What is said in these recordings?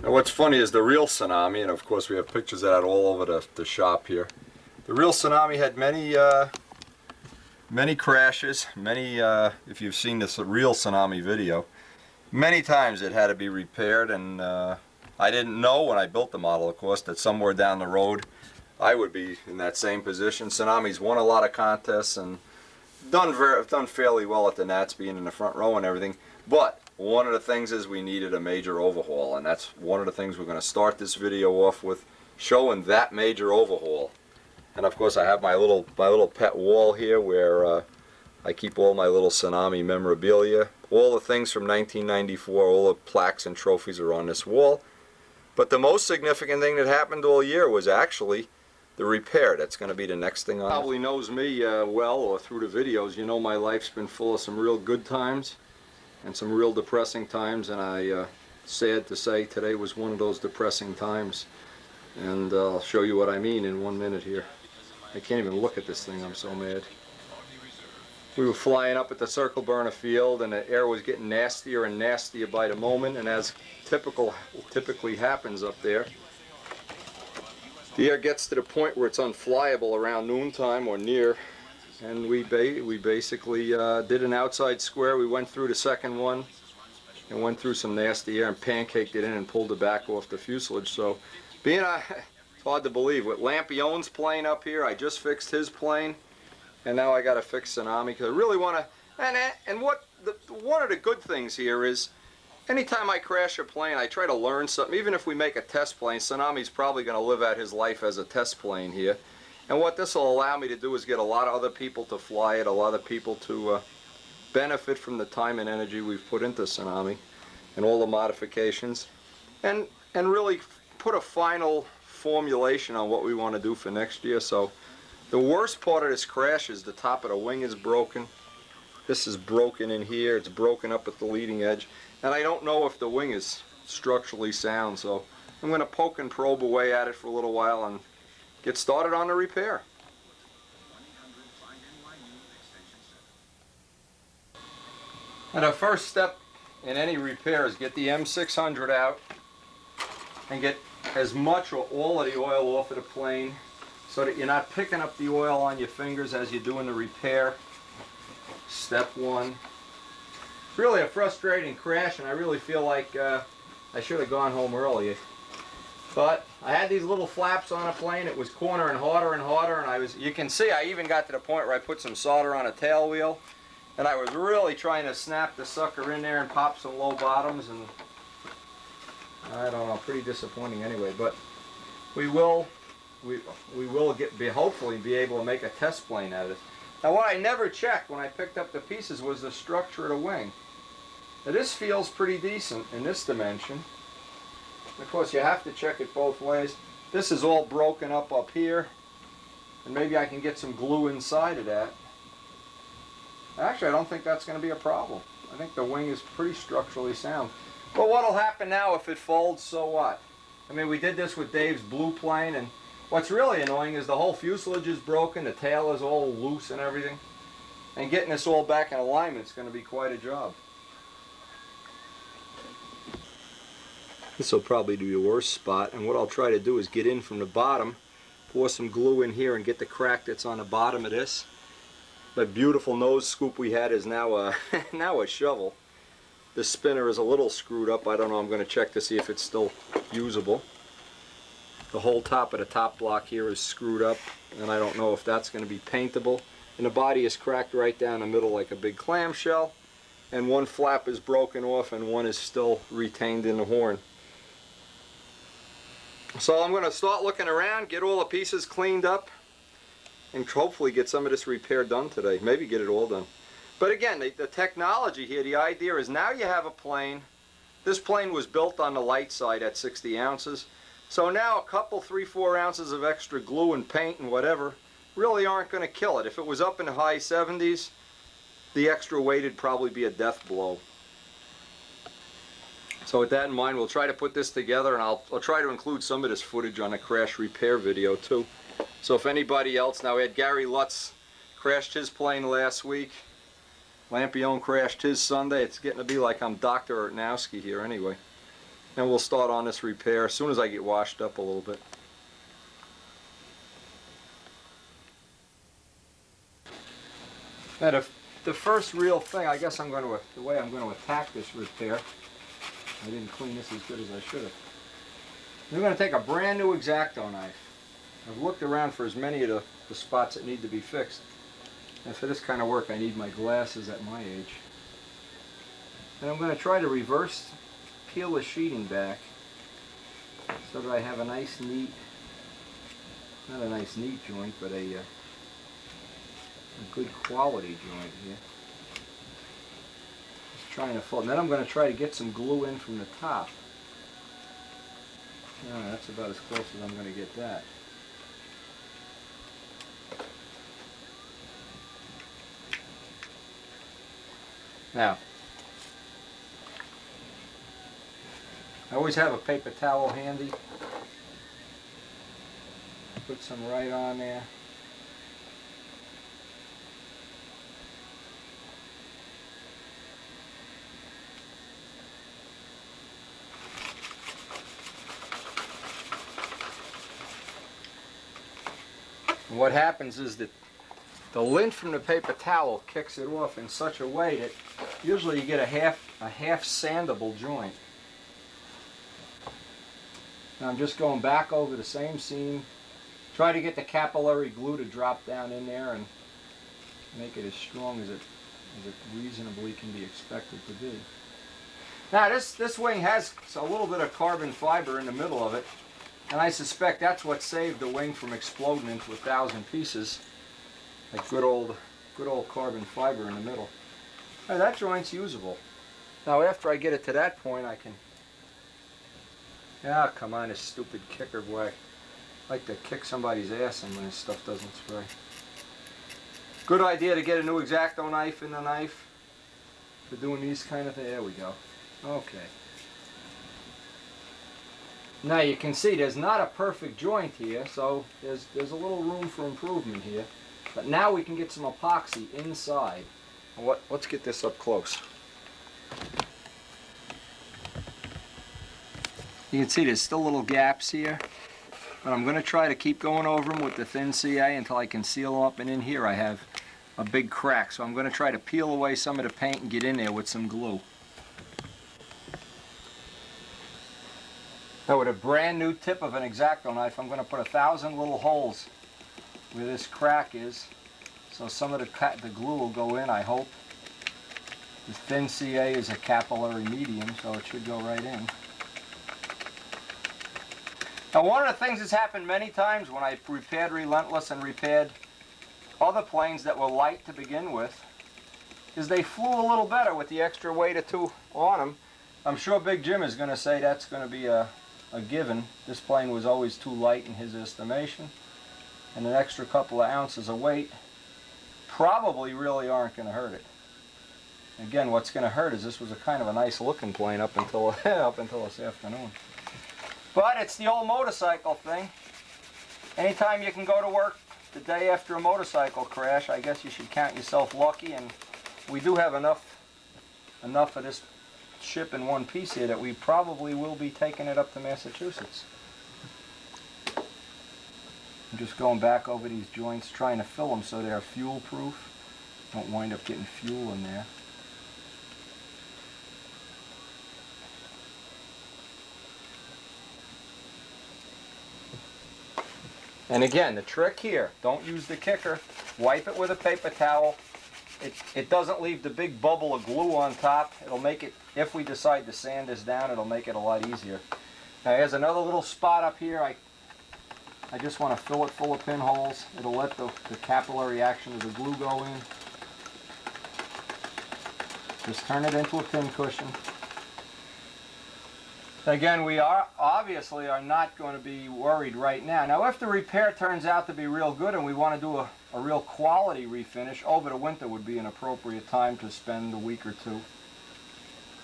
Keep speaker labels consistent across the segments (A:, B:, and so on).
A: Now what's funny is the real Tsunami, and of course we have pictures of that all over the shop here. The real Tsunami had many crashes, if you've seen this real Tsunami video, many times it had to be repaired, and I didn't know when I built the model, of course, that somewhere down the road I would be in that same position. Tsunami's won a lot of contests and done fairly well at the Nats, being in the front row and everything, but one of the things is we needed a major overhaul, and that's one of the things we're going to start this video off with, showing that major overhaul. And of course I have my little pet wall here where I keep all my little Tsunami memorabilia. All the things from 1994, all the plaques and trophies are on this wall. But the most significant thing that happened all year was actually the repair. That's going to be the next thing on. Probably knows me well, or through the videos, you know my life's been full of some real good times and some real depressing times, and sad to say today was one of those depressing times, and I'll show you what I mean in 1 minute here. I can't even look at this thing, I'm so mad. We were flying up at the Circle Burner field, and the air was getting nastier and nastier by the moment, and as typically happens up there, the air gets to the point where it's unflyable around noontime or near, and we basically did an outside square. We went through the second one and went through some nasty air and pancaked it in and pulled it back off the fuselage. So it's hard to believe, with Lampione's plane up here, I just fixed his plane, and now I got to fix Tsunami because I really want to. And one of the good things here is, anytime I crash a plane, I try to learn something. Even if we make a test plane, Tsunami's probably going to live out his life as a test plane here. And what this will allow me to do is get a lot of other people to fly it, a lot of people to benefit from the time and energy we've put into Tsunami and all the modifications, and really put a final formulation on what we want to do for next year. So the worst part of this crash is the top of the wing is broken. This is broken in here. It's broken up at the leading edge. And I don't know if the wing is structurally sound, so I'm going to poke and probe away at it for a little while and get started on the repair. And the first step in any repair is get the M600 out and get as much or all of the oil off of the plane so that you're not picking up the oil on your fingers as you're doing the repair. Step one. It's really a frustrating crash, and I really feel like I should have gone home earlier. But I had these little flaps on a plane. It was cornering harder and harder, and you can see I even got to the point where I put some solder on a tail wheel, and I was really trying to snap the sucker in there and pop some low bottoms, and I don't know, pretty disappointing anyway. But we will hopefully be able to make a test plane out of it. Now what I never checked when I picked up the pieces was the structure of the wing. Now this feels pretty decent in this dimension. Of course you have to check it both ways. This is all broken up here, and maybe I can get some glue inside of that. Actually, I don't think that's going to be a problem. I think the wing is pretty structurally sound. But what'll happen now if it folds, so what? I mean, we did this with Dave's blue plane, and what's really annoying is the whole fuselage is broken, the tail is all loose and everything. And getting this all back in alignment is going to be quite a job. This will probably be the worst spot, and what I'll try to do is get in from the bottom, pour some glue in here and get the crack that's on the bottom of this. The beautiful nose scoop we had is now a, now a shovel. The spinner is a little screwed up. I don't know, I'm going to check to see if it's still usable. The whole top of the top block here is screwed up, and I don't know if that's going to be paintable. And the body is cracked right down the middle like a big clamshell, and one flap is broken off and one is still retained in the horn. So I'm going to start looking around, get all the pieces cleaned up, and hopefully get some of this repair done today. Maybe get it all done. But again, the technology here, the idea is now you have a plane. This plane was built on the light side at 60 ounces. So now a couple, 3-4 ounces of extra glue and paint and whatever really aren't going to kill it. If it was up in the high 70s, the extra weight would probably be a death blow. So with that in mind, we'll try to put this together, and I'll try to include some of this footage on the crash repair video too. So if anybody else, now we had Gary Lutz crashed his plane last week. Lampione crashed his Sunday. It's getting to be like I'm Dr. Artnowski here anyway. and we'll start on this repair as soon as I get washed up a little bit. Now the first real thing, I guess the way I'm going to attack this repair, I didn't clean this as good as I should have. I'm going to take a brand new X-Acto knife. I've looked around for as many of the spots that need to be fixed. And for this kind of work I need my glasses at my age. And I'm going to try to reverse peel the sheeting back so that I have a nice neat, not a nice neat joint, but a good quality joint here. Just trying to fold. And then I'm going to try to get some glue in from the top. That's about as close as I'm going to get that. Now, I always have a paper towel handy. Put some right on there. And what happens is that the lint from the paper towel kicks it off in such a way that usually you get a half sandable joint. Now I'm just going back over the same seam, try to get the capillary glue to drop down in there and make it as strong as it reasonably can be expected to be. Now this wing has a little bit of carbon fiber in the middle of it, and I suspect that's what saved the wing from exploding into 1,000 pieces. Like good old carbon fiber in the middle. Now that joint's usable. Now after I get it to that point, I can. Come on, this stupid kicker boy. I like to kick somebody's ass in when this stuff doesn't spray. Good idea to get a new X-Acto knife in the knife for doing these kind of things. There we go. Okay. Now you can see there's not a perfect joint here, so there's a little room for improvement here. But now we can get some epoxy inside. Let's get this up close. You can see there's still little gaps here, but I'm going to try to keep going over them with the thin CA until I can seal them up, and in here I have a big crack, so I'm going to try to peel away some of the paint and get in there with some glue. Now with a brand new tip of an X-Acto knife, I'm going to put 1,000 little holes where this crack is, so some of the glue will go in, I hope. The thin CA is a capillary medium, so it should go right in. Now one of the things that's happened many times when I repaired Relentless and repaired other planes that were light to begin with is they flew a little better with the extra weight or two on them. I'm sure Big Jim is going to say that's going to be a given. This plane was always too light in his estimation, and an extra couple of ounces of weight probably really aren't going to hurt it. Again, what's going to hurt is this was a kind of a nice looking plane up until this afternoon. But it's the old motorcycle thing. Anytime you can go to work the day after a motorcycle crash, I guess you should count yourself lucky, and we do have enough of this ship in one piece here that we probably will be taking it up to Massachusetts. I'm just going back over these joints, trying to fill them so they're fuel proof. Don't wind up getting fuel in there. And again, the trick here, don't use the kicker. Wipe it with a paper towel. It doesn't leave the big bubble of glue on top. It'll make it, if we decide to sand this down, it'll make it a lot easier. Now here's another little spot up here. I just want to fill it full of pinholes. It'll let the capillary action of the glue go in. Just turn it into a pin cushion. Again, we obviously are not going to be worried right now. Now, if the repair turns out to be real good and we want to do a real quality refinish, over the winter would be an appropriate time to spend a week or two.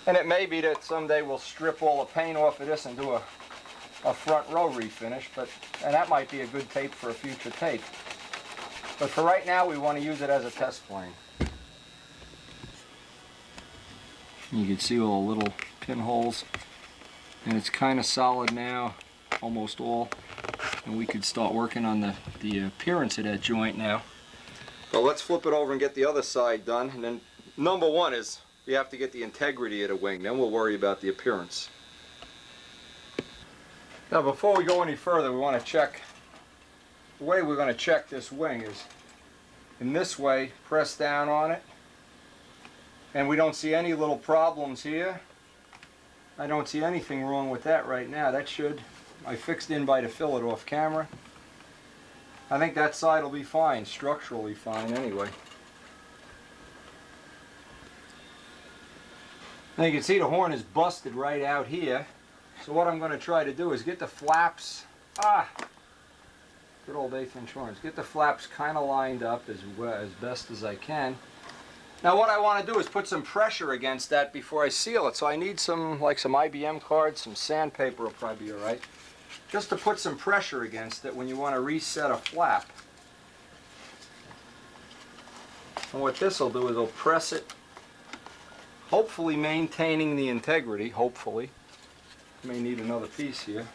A: And it may be that someday we'll strip all the paint off of this and do a front row refinish, and that might be a good tape for a future tape. But for right now, we want to use it as a test plane. You can see all the little pinholes.
B: And it's kind of solid now, almost all. And we could start working on the appearance of that joint now.
A: Well, let's flip it over and get the other side done. And then number one is we have to get the integrity of the wing. Then we'll worry about the appearance. Now before we go any further, we want to check. The way we're going to check this wing is in this way, press down on it. And we don't see any little problems here. I don't see anything wrong with that right now. That should, I fixed in by the fillet off camera. I think that side will be fine, structurally fine anyway. Now you can see the horn is busted right out here. So what I'm going to try to do is get the flaps, good old 1/8 inch horns, get the flaps kind of lined up as best as I can. Now what I want to do is put some pressure against that before I seal it. So I need some IBM cards, some sandpaper will probably be alright. Just to put some pressure against it when you want to reset a flap. And what this will do is it'll press it, hopefully maintaining the integrity, hopefully. May need another piece here.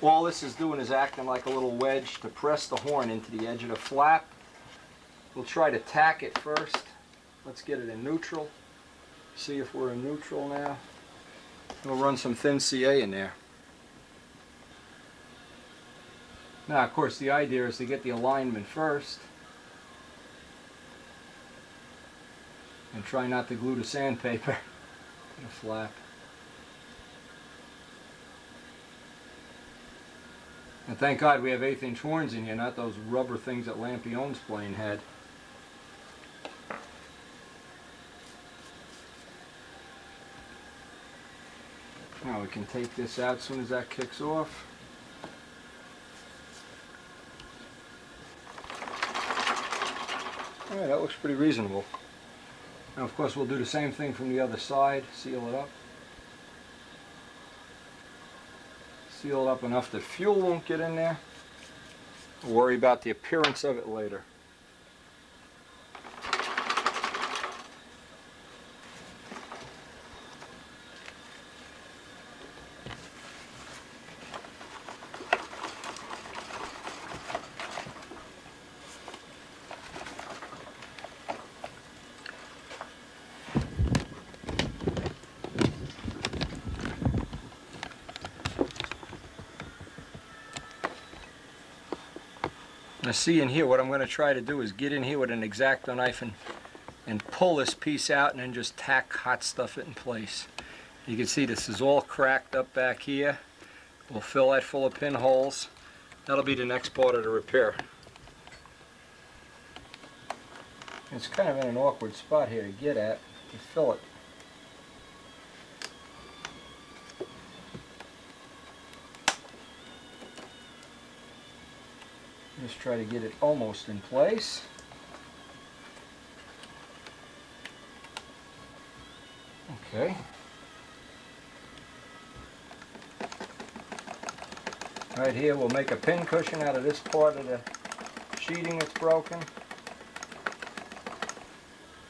A: All this is doing is acting like a little wedge to press the horn into the edge of the flap. We'll try to tack it first. Let's get it in neutral. See if we're in neutral now. We'll run some thin CA in there. Now, of course, the idea is to get the alignment first. And try not to glue the sandpaper in the flap. And thank God we have 1/8 inch horns in here, not those rubber things that Lampione's plane had. Now we can take this out as soon as that kicks off. Alright, that looks pretty reasonable. Now of course we'll do the same thing from the other side, seal it up. Seal it up enough that fuel won't get in there. We'll worry about the appearance of it later. Now see in here, what I'm going to try to do is get in here with an X-Acto knife and pull this piece out and then just tack hot stuff it in place. You can see this is all cracked up back here. We'll fill that full of pinholes. That'll be the next part of the repair. It's kind of in an awkward spot here to get at, to fill it. Just try to get it almost in place. Okay. Right here we'll make a pin cushion out of this part of the sheeting that's broken.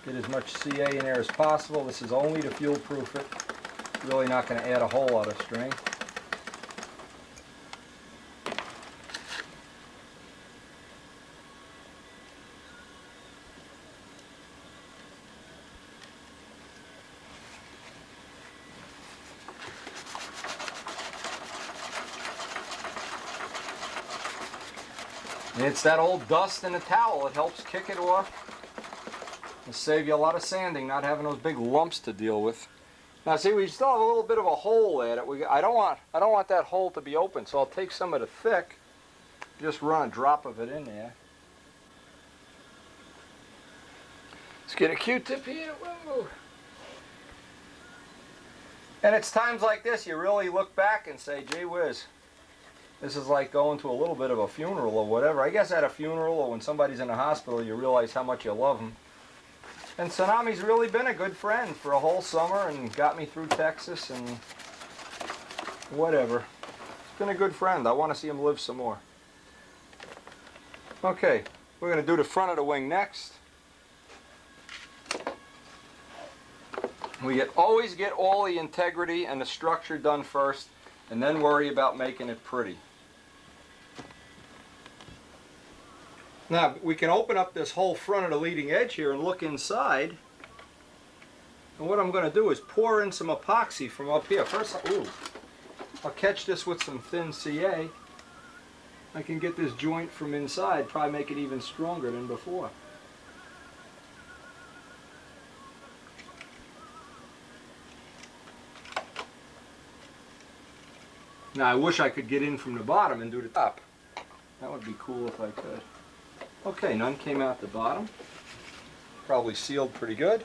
A: Get as much CA in there as possible. This is only to fuel proof it. Really not going to add a whole lot of strength. And it's that old dust in the towel. It helps kick it off and save you a lot of sanding, not having those big lumps to deal with. Now see, we still have a little bit of a hole at it. I don't want that hole to be open, so I'll take some of the thick, just run a drop of it in there. Let's get a Q-tip here. Whoa. And it's times like this you really look back and say, gee whiz. This is like going to a little bit of a funeral or whatever. I guess at a funeral or when somebody's in a hospital, you realize how much you love them. And Tsunami's really been a good friend for a whole summer and got me through Texas and whatever. He's been a good friend. I want to see him live some more. Okay, we're going to do the front of the wing next. always get all the integrity and the structure done first, and then worry about making it pretty. Now, we can open up this whole front of the leading edge here and look inside. And what I'm going to do is pour in some epoxy from up here. First, I'll catch this with some thin CA. I can get this joint from inside, probably make it even stronger than before. Now, I wish I could get in from the bottom and do the top. That would be cool if I could. Okay, none came out the bottom. Probably sealed pretty good.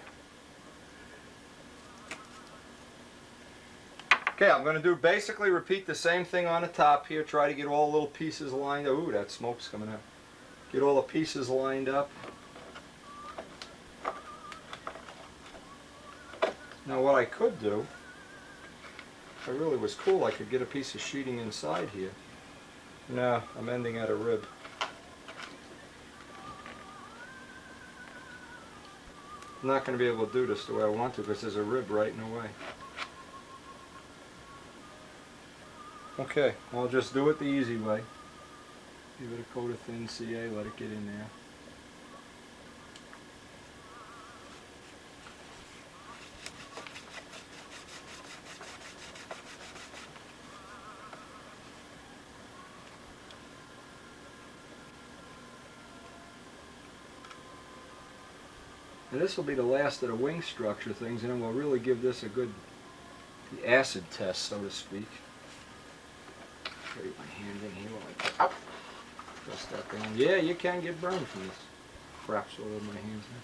A: Okay, I'm going to do basically repeat the same thing on the top here. Try to get all the little pieces lined up. Ooh, that smoke's coming out. Get all the pieces lined up. Now what I could do, if I really was cool, I could get a piece of sheeting inside here. No, I'm ending at a rib. I'm not going to be able to do this the way I want to because there's a rib right in the way. Okay, I'll just do it the easy way. Give it a coat of thin CA, let it get in there. And this will be the last of the wing structure things, and then we'll really give this a good the acid test, so to speak. Carry my hand in here while I press that down. Yeah, you can get burned from this. Craps all over my hands now.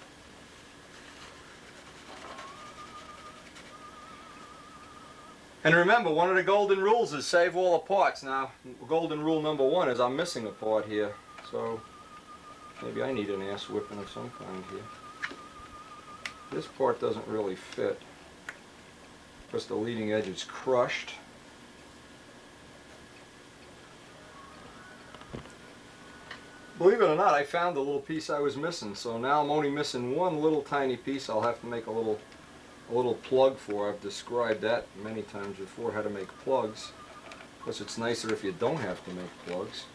A: And remember, one of the golden rules is save all the parts. Now, golden rule number one is I'm missing a part here, so maybe I need an ass whipping of some kind here. This part doesn't really fit because the leading edge is crushed. Believe it or not, I found the little piece I was missing, so now I'm only missing one little tiny piece I'll have to make a little plug for. I've described that many times before, how to make plugs. Plus it's nicer if you don't have to make plugs.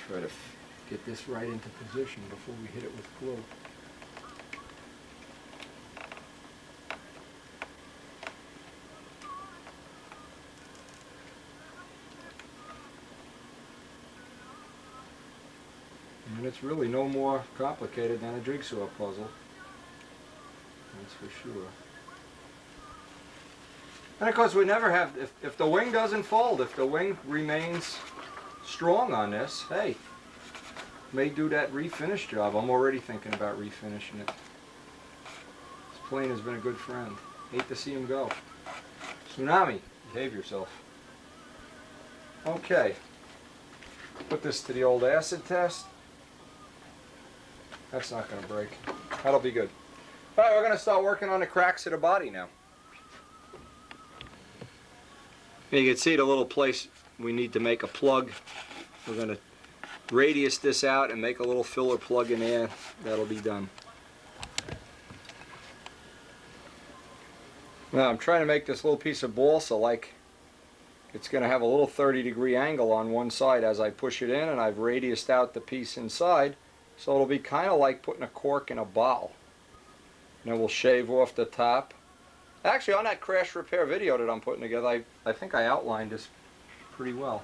A: Try to get this right into position before we hit it with glue. And it's really no more complicated than a jigsaw puzzle. That's for sure. And of course we never have, if the wing doesn't fold, if the wing remains strong on this, hey, may do that refinish job. I'm already thinking about refinishing it. This plane has been a good friend. Hate to see him go. Tsunami, behave yourself. Okay, put this to the old acid test. That's not going to break. That'll be good. All right, we're going to start working on the cracks of the body now. You can see the little place we need to make a plug. We're going to radius this out and make a little filler plug in there. That'll be done. Now I'm trying to make this little piece of balsa like it's going to have a little 30-degree angle on one side as I push it in, and I've radiused out the piece inside, so it'll be kind of like putting a cork in a bottle. And then we'll shave off the top. Actually, on that crash repair video that I'm putting together, I think I outlined this pretty well.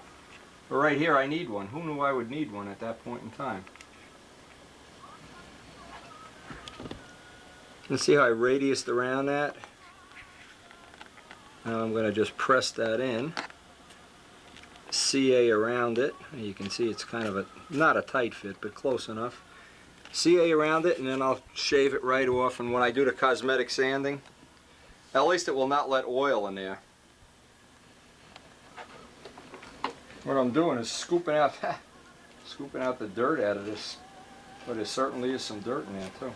A: But right here I need one. Who knew I would need one at that point in time? Let's see how I radiused around that. Now I'm going to just press that in. CA around it. You can see it's kind of not a tight fit, but close enough. CA around it, and then I'll shave it right off. And when I do the cosmetic sanding, at least it will not let oil in there. What I'm doing is scooping out the dirt out of this, but there certainly is some dirt in there too.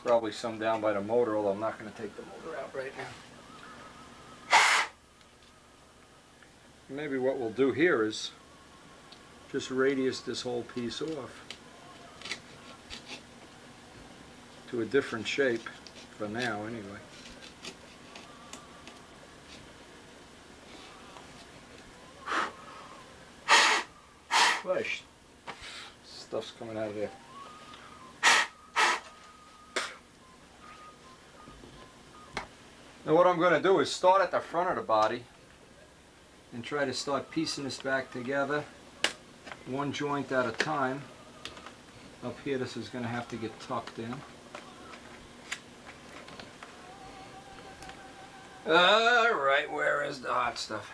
A: Probably some down by the motor, although I'm not going to take the motor out right now.
B: maybe what we'll do here is just radius this whole piece off to a different shape for now anyway. Gosh, stuff's coming out of there. Now what I'm going to do is start at the front of the body and try to start piecing this back together, one joint at a time. Up here this is going to have to get tucked in. Alright, where is the hot stuff?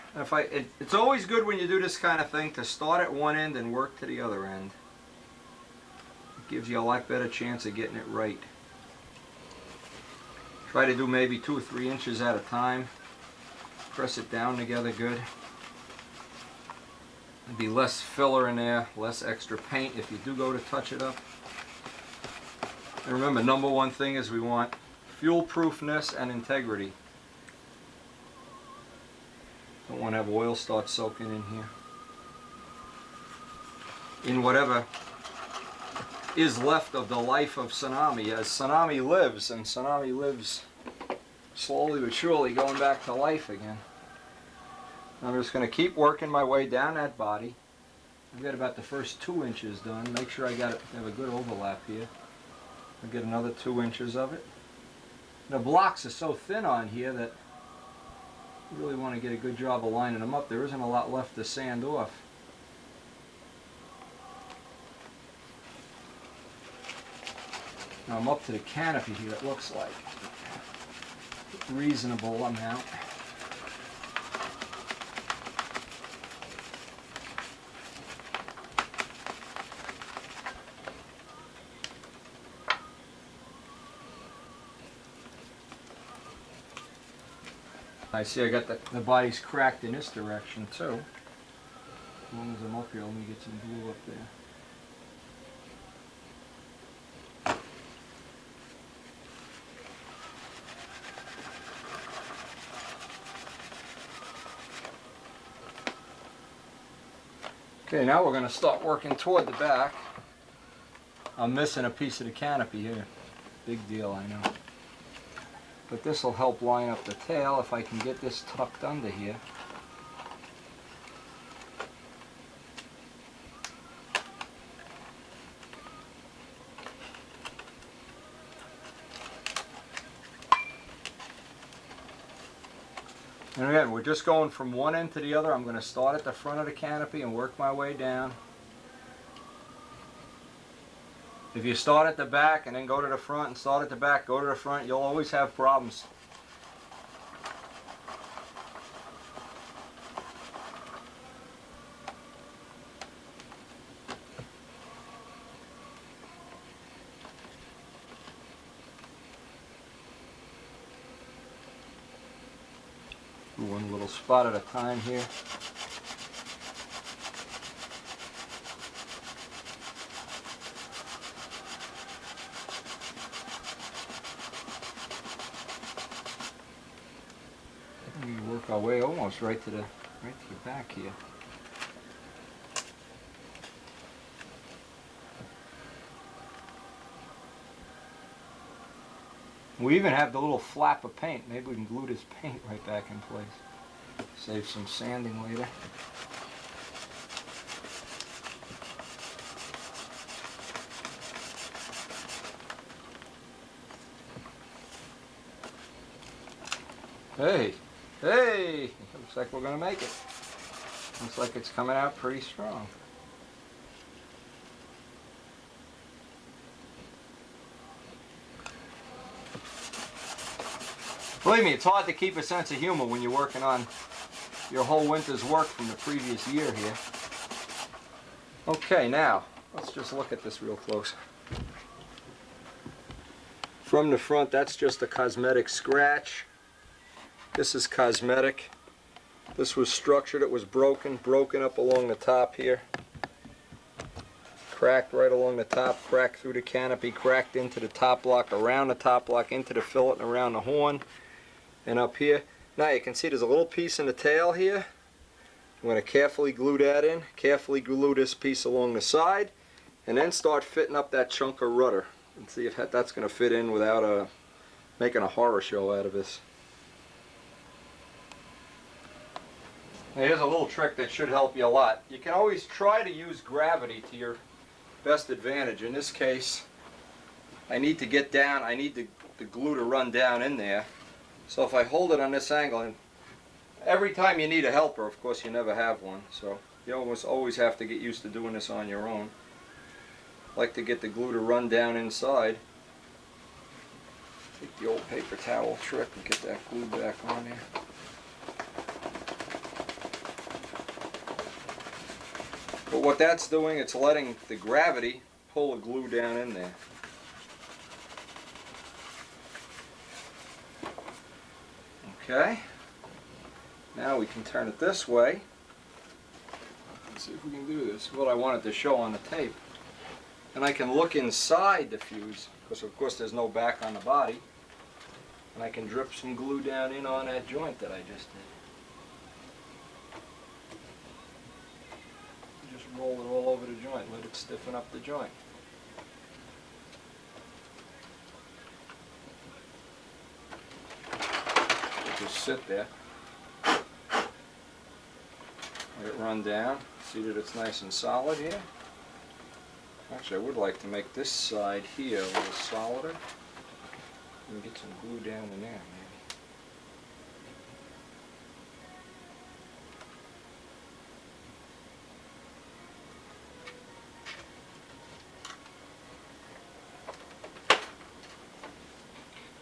B: It's always good when you do this kind of thing to start at one end and work to the other end. It gives you a lot better chance of getting it right. Try to do maybe 2 or 3 inches at a time. Press it down together good. There'll be less filler in there, less extra paint if you do go to touch it up. And remember, number one thing is we want fuel-proofness and integrity. Don't want to have oil start soaking in here. In whatever is left of the life of Tsunami, as Tsunami lives, and Tsunami lives slowly but surely going back to life again. I'm just going to keep working my way down that body. I've got about the first 2 inches done. Make sure I have a good overlap here. I'll get another 2 inches of it. The blocks are so thin on here that you really want to get a good job of lining them up. There isn't a lot left to sand off. Now I'm up to the canopy here, it looks like. Reasonable amount. I see I got the body's cracked in this direction too. As long as I'm up here, let me get some glue up there. Okay, now we're going to start working toward the back. I'm missing a piece of the canopy here. Big deal, I know. But this will help line up the tail if I can get this tucked under here. And again, we're just going from one end to the other. I'm going to start at the front of the canopy and work my way down. If you start at the back and then go to the front and start at the back, go to the front, you'll always have problems. One little spot at a time here. We work our way almost right to your back here. We even have the little flap of paint. Maybe we can glue this paint right back in place. Save some sanding later. Hey, hey! Looks like we're gonna make it. Looks like it's coming out pretty strong. Believe me, it's hard to keep a sense of humor when you're working on your whole winter's work from the previous year here. Okay, now, let's just look at this real close. From the front, that's just a cosmetic scratch. This is cosmetic. This was structured, it was broken up along the top here. Cracked right along the top, cracked through the canopy, cracked into the top block, around the top block, into the fillet, and around the horn. And up here, now you can see there's a little piece in the tail here I'm going to carefully glue that in, carefully glue this piece along the side, and then start fitting up that chunk of rudder and see if that's going to fit in without making a horror show out of this. Now here's a little trick that should help you a lot. You can always try to use gravity to your best advantage. In this case, I need to get down, I need the glue to run down in there. So if I hold it on this angle, and every time you need a helper, of course you never have one, so you always have to get used to doing this on your own. I like to get the glue to run down inside. Take the old paper towel trick and get that glue back on there. But what that's doing, it's letting the gravity pull the glue down in there. Okay, now we can turn it this way. Let's see if we can do this. What I wanted to show on the tape. And I can look inside the fuse, because of course there's no back on the body. And I can drip some glue down in on that joint that I just did. Just roll it all over the joint, let it stiffen up the joint. Just sit there, let it run down, see that it's nice and solid here. Actually, I would like to make this side here a little solider and get some glue down in there maybe.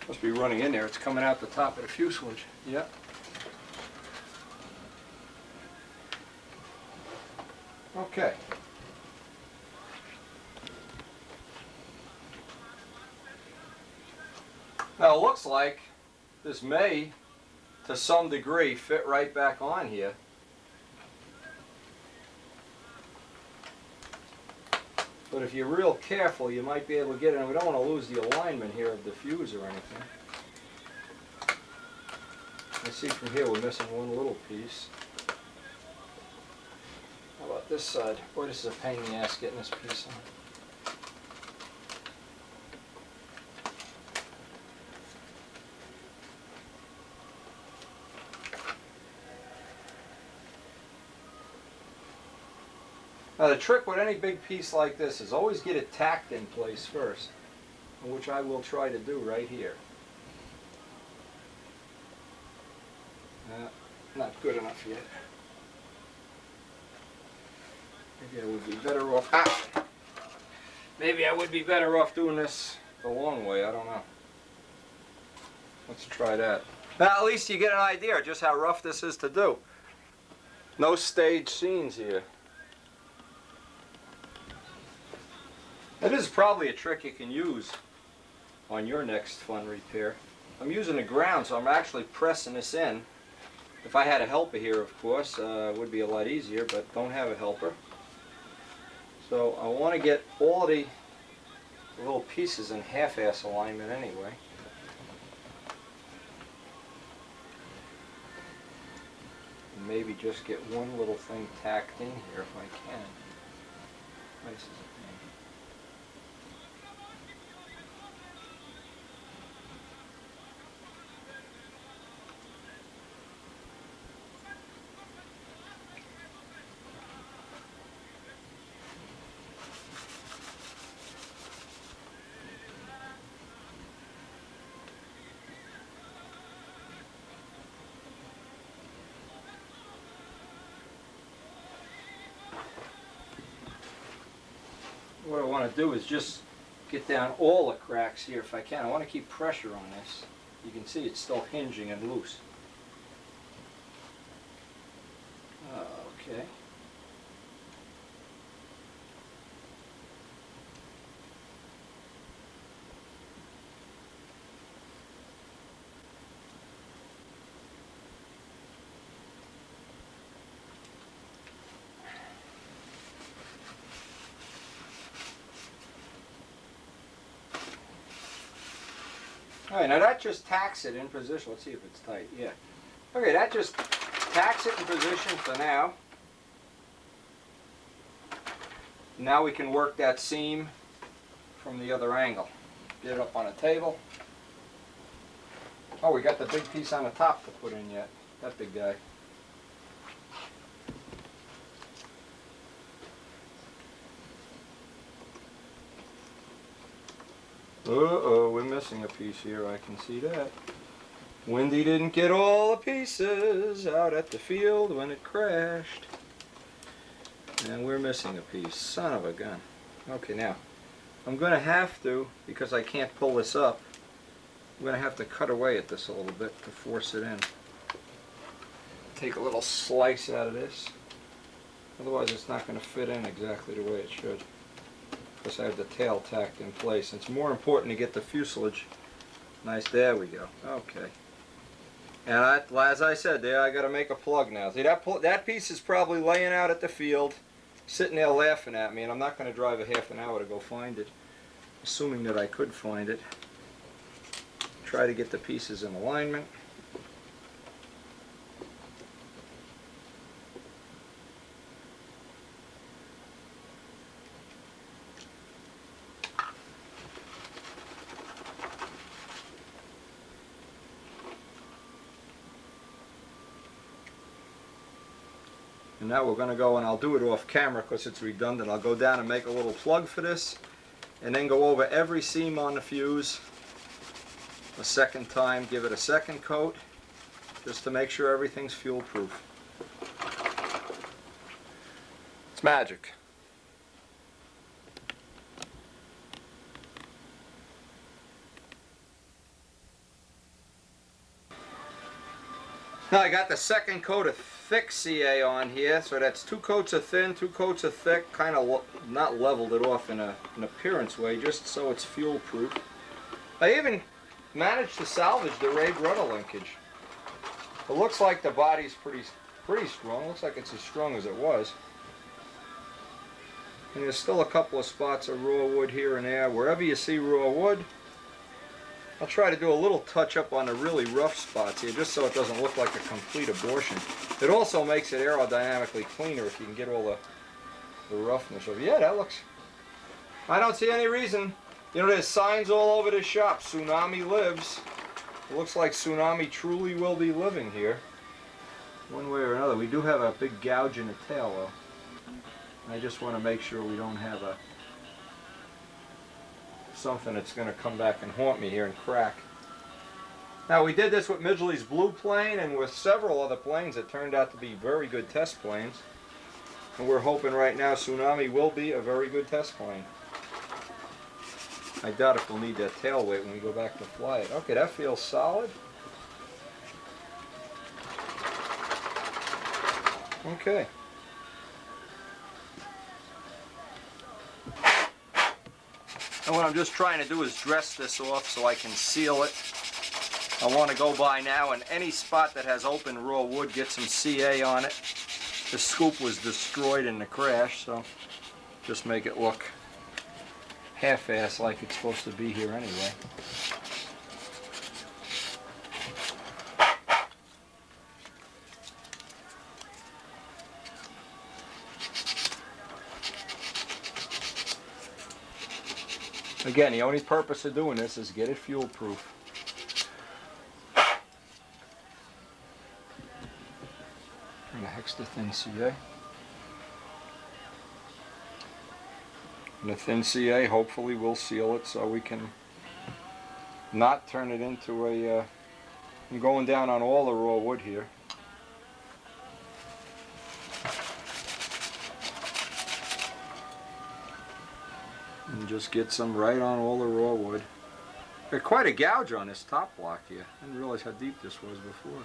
B: Must be running in there. It's coming out the top of the fuselage. Yep. Okay. Now it looks like this may, to some degree, fit right back on here. But if you're real careful, you might be able to get it, and we don't want to lose the alignment here of the fuse or anything. I see from here we're missing one little piece. How about this side? Boy, this is a pain in the ass getting this piece on. Now the trick with any big piece like this is always get it tacked in place first, which I will try to do right here. Not good enough yet. Maybe I would be better off. Maybe I would be better off doing this the long way. I don't know. Let's try that. Now at least you get an idea just how rough this is to do. No stage scenes here. That is probably a trick you can use on your next fun repair. I'm using the ground, so I'm actually pressing this in. If I had a helper here, of course, it would be a lot easier, but don't have a helper. So I want to get all the little pieces in half-ass alignment anyway. And maybe just get one little thing tacked in here if I can. Nice as a pain. What I want to do is just get down all the cracks here if I can. I want to keep pressure on this. You can see it's still hinging and loose. Okay. Alright, now that just tacks it in position. Let's see if it's tight. Yeah. Okay, that just tacks it in position for now. Now we can work that seam from the other angle. Get it up on a table. Oh, we got the big piece on the top to put in yet. That big guy. Uh-oh, we're missing a piece here, I can see that. Wendy didn't get all the pieces out at the field when it crashed. And we're missing a piece. Son of a gun. Okay, now, I'm going to have to, because I can't pull this up, I'm going to have to cut away at this a little bit to force it in. Take a little slice out of this. Otherwise it's not going to fit in exactly the way it should. Because I have the tail tacked in place. It's more important to get the fuselage nice. There we go. Okay. And as I said, there I got to make a plug now. See, that piece is probably laying out at the field, sitting there laughing at me, and I'm not going to drive a half an hour to go find it, assuming that I could find it. Try to get the pieces in alignment. And now we're going to go, and I'll do it off camera because it's redundant. I'll go down and make a little plug for this, and then go over every seam on the fuse a second time, give it a second coat, just to make sure everything's fuel proof. It's magic. Now I got the second coat of thick CA on here, so that's 2 coats of thin, 2 coats of thick, kind of not leveled it off in an appearance way, just so it's fuel proof. I even managed to salvage the rayed rudder linkage. It looks like the body's pretty strong. It looks like it's as strong as it was. And there's still a couple of spots of raw wood here and there. Wherever you see raw wood, I'll try to do a little touch up on the really rough spots here, just so it doesn't look like a complete abortion. It also makes it aerodynamically cleaner if you can get all the roughness of it. Yeah, that looks... I don't see any reason. You know, there's signs all over the shop. Tsunami lives. It looks like Tsunami truly will be living here. One way or another. We do have a big gouge in the tail, though. I just want to make sure we don't have something that's going to come back and haunt me here and crack. Now, we did this with Midgley's blue plane and with several other planes that turned out to be very good test planes. And we're hoping right now Tsunami will be a very good test plane. I doubt if we'll need that tail weight when we go back to fly it. Okay, that feels solid. Okay. And what I'm just trying to do is dress this off so I can seal it. I want to go by now, and any spot that has open raw wood, get some CA on it. The scoop was destroyed in the crash, so just make it look half-assed like it's supposed to be here anyway. Again, the only purpose of doing this is get it fuel proof. And the hex the thin CA. And the thin CA hopefully will seal it so we can not turn it into a... I'm going down on all the raw wood here. And just get some right on all the raw wood. Got quite a gouge on this top block here. I didn't realize how deep this was before.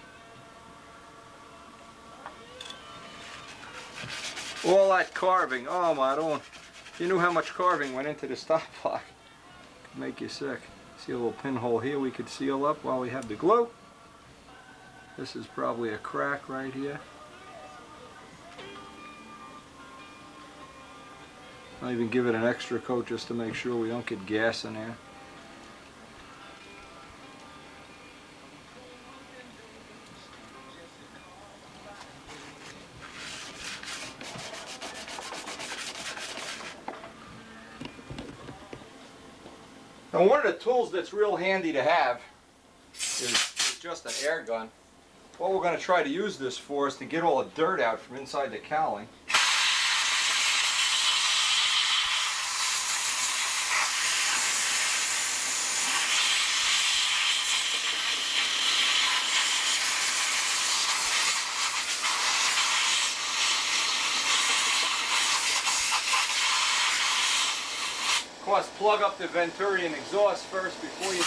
B: All that carving, oh my lord. If you knew how much carving went into this top block, it could make you sick. See a little pinhole here we could seal up while we have the glue. This is probably a crack right here. I'll even give it an extra coat just to make sure we don't get gas in there. Now one of the tools that's real handy to have is just an air gun. What we're going to try to use this for is to get all the dirt out from inside the cowling. Of course, plug up the Venturian exhaust first before you do this.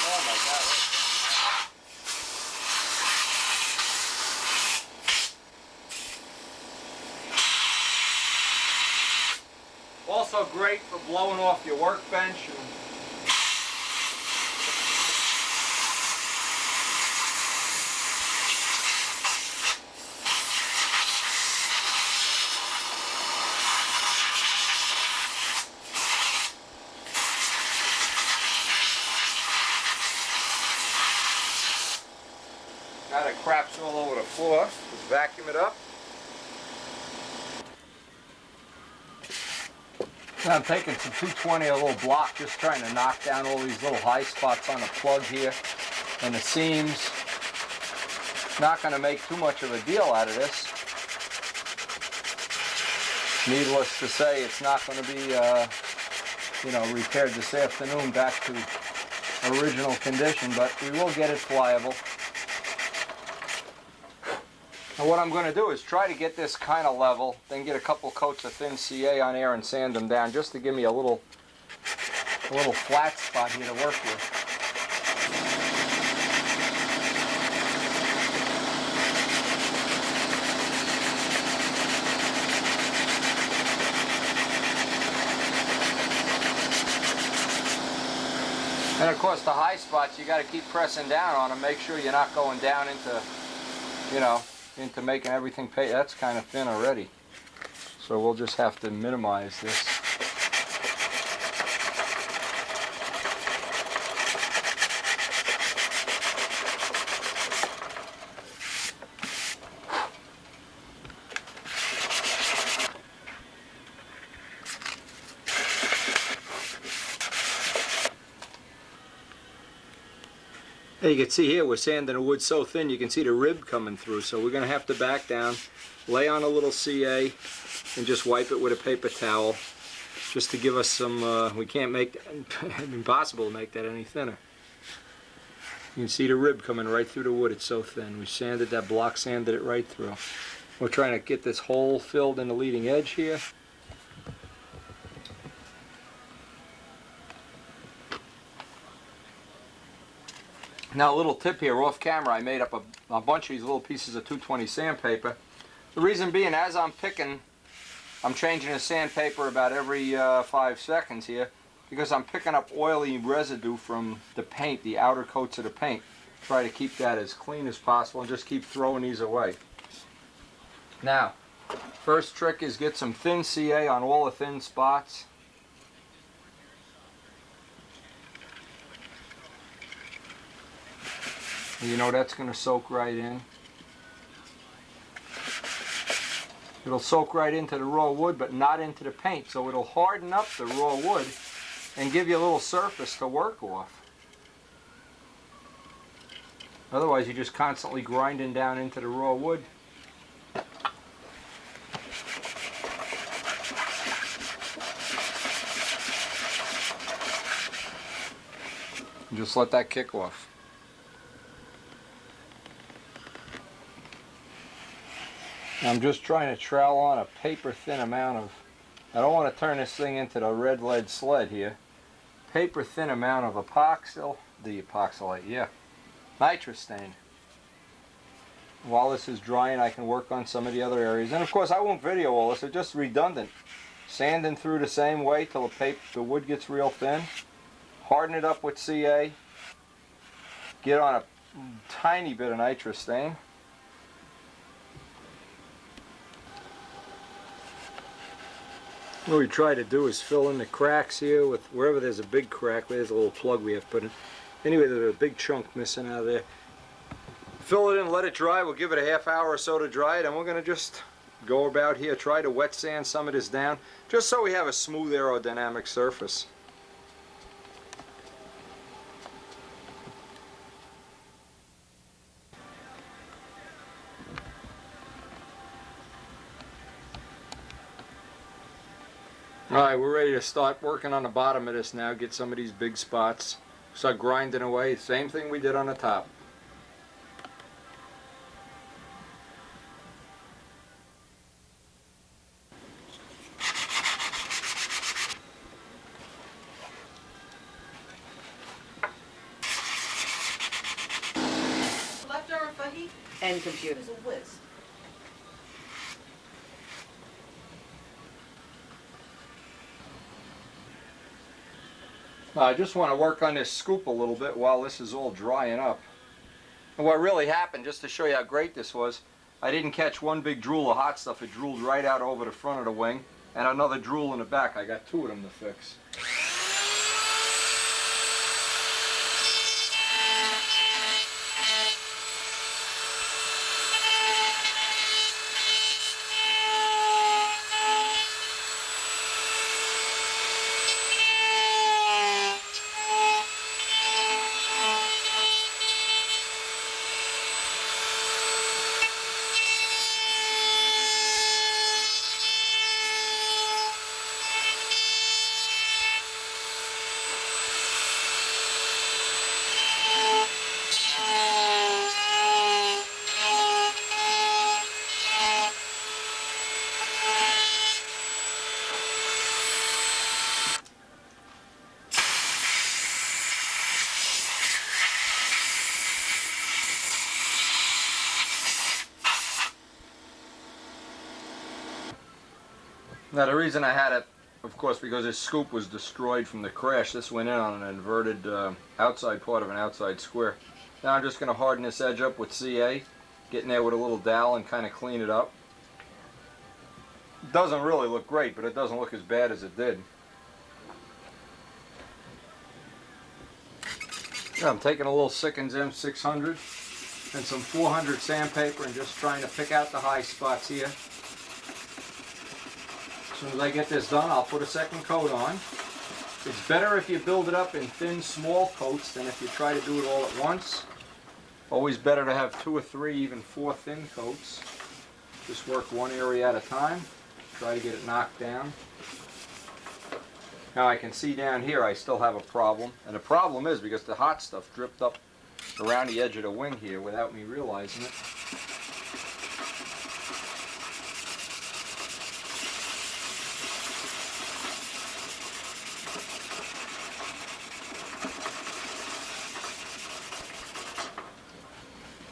B: Oh my God. Also great for blowing off your workbench. Got it craps all over the floor. Just vacuum it up. Now I'm taking some 220, a little block, just trying to knock down all these little high spots on the plug here and the seams. Not going to make too much of a deal out of this. Needless to say, it's not going to be, repaired this afternoon back to original condition, but we will get it pliable. And what I'm going to do is try to get this kind of level, then get a couple coats of thin CA on there and sand them down just to give me a little flat spot here to work with. And of course the high spots, you got to keep pressing down on them, make sure you're not going down into, into making everything pay. That's kind of thin already. So we'll just have to minimize this. You can see here we're sanding the wood so thin you can see the rib coming through, so we're going to have to back down, lay on a little CA, and just wipe it with a paper towel just to give us some, we can't make, it's impossible to make that any thinner. You can see the rib coming right through the wood, it's so thin. We sanded that block, sanded it right through. We're trying to get this hole filled in the leading edge here. Now a little tip here, off camera, I made up a bunch of these little pieces of 220 sandpaper. The reason being, as I'm picking, I'm changing the sandpaper about every 5 seconds here, because I'm picking up oily residue from the paint, the outer coats of the paint. Try to keep that as clean as possible and just keep throwing these away. Now, first trick is get some thin CA on all the thin spots. You know that's going to soak right in. It'll soak right into the raw wood, but not into the paint, so it'll harden up the raw wood and give you a little surface to work off. Otherwise, you're just constantly grinding down into the raw wood. And just let that kick off. I'm just trying to trowel on a paper thin amount of, I don't want to turn this thing into the red lead sled here. Paper thin amount of epoxylate, yeah, nitrous stain. While this is drying, I can work on some of the other areas. And of course, I won't video all this, it's just redundant. Sanding through the same way till the wood gets real thin. Harden it up with CA. Get on a tiny bit of nitrous stain. What we try to do is fill in the cracks here with wherever there's a big crack. There's a little plug we have put in. Anyway, there's a big chunk missing out of there. Fill it in, let it dry. We'll give it a half hour or so to dry it, and we're going to just go about here, try to wet sand some of this down, just so we have a smooth aerodynamic surface. Alright, we're ready to start working on the bottom of this now, get some of these big spots. Start grinding away, same thing we did on the top.
C: Leftover fahi
D: And computer.
C: is a whiz.
B: I just want to work on this scoop a little bit while this is all drying up. And what really happened, just to show you how great this was, I didn't catch one big drool of hot stuff. It drooled right out over the front of the wing, and another drool in the back. I got two of them to fix. Now the reason I had it, of course, because this scoop was destroyed from the crash. This went in on an inverted outside part of an outside square. Now I'm just going to harden this edge up with CA, get in there with a little dowel and kind of clean it up. It doesn't really look great, but it doesn't look as bad as it did. Yeah, I'm taking a little Sikkens M600 and some 400 sandpaper and just trying to pick out the high spots here. As soon as I get this done, I'll put a second coat on. It's better if you build it up in thin, small coats than if you try to do it all at once. Always better to have 2 or 3, even 4 thin coats. Just work one area at a time. Try to get it knocked down. Now I can see down here I still have a problem. And the problem is because the hot stuff dripped up around the edge of the wing here without me realizing it.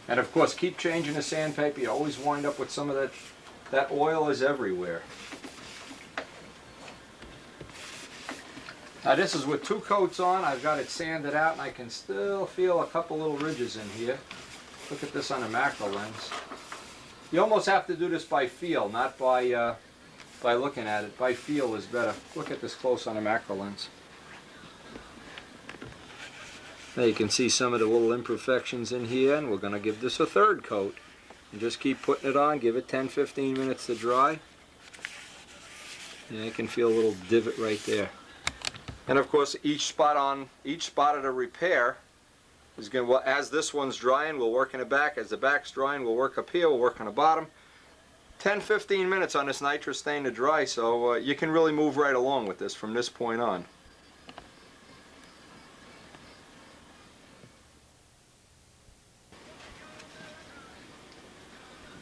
B: And of course, keep changing the sandpaper. You always wind up with some of that oil is everywhere. Now this is with 2 coats on. I've got it sanded out and I can still feel a couple little ridges in here. Look at this on a macro lens. You almost have to do this by feel, not by looking at it. By feel is better. Look at this close on a macro lens. Now you can see some of the little imperfections in here, and we're going to give this a 3rd coat. And just keep putting it on, give it 10-15 minutes to dry. Yeah, you can feel a little divot right there. And of course each spot of the repair is going to, well, as this one's drying, we'll work in the back. As the back's drying, we'll work up here, we'll work on the bottom. 10-15 minutes on this nitrous stain to dry, so you can really move right along with this from this point on.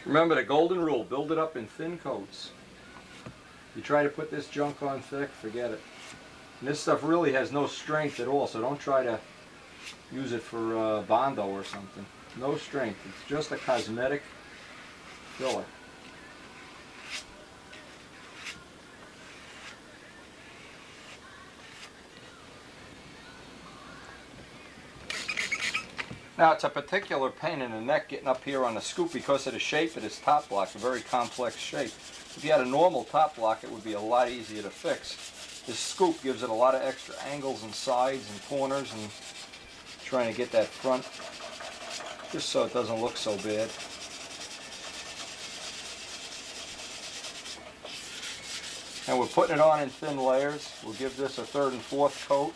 B: Remember the golden rule, build it up in thin coats. You try to put this junk on thick, forget it. And this stuff really has no strength at all, so don't try to use it for Bondo or something. No strength, it's just a cosmetic filler. Now it's a particular pain in the neck getting up here on the scoop because of the shape of this top block, a very complex shape. If you had a normal top block, it would be a lot easier to fix. This scoop gives it a lot of extra angles and sides and corners, and trying to get that front just so it doesn't look so bad. And we're putting it on in thin layers. We'll give this a 3rd and 4th coat.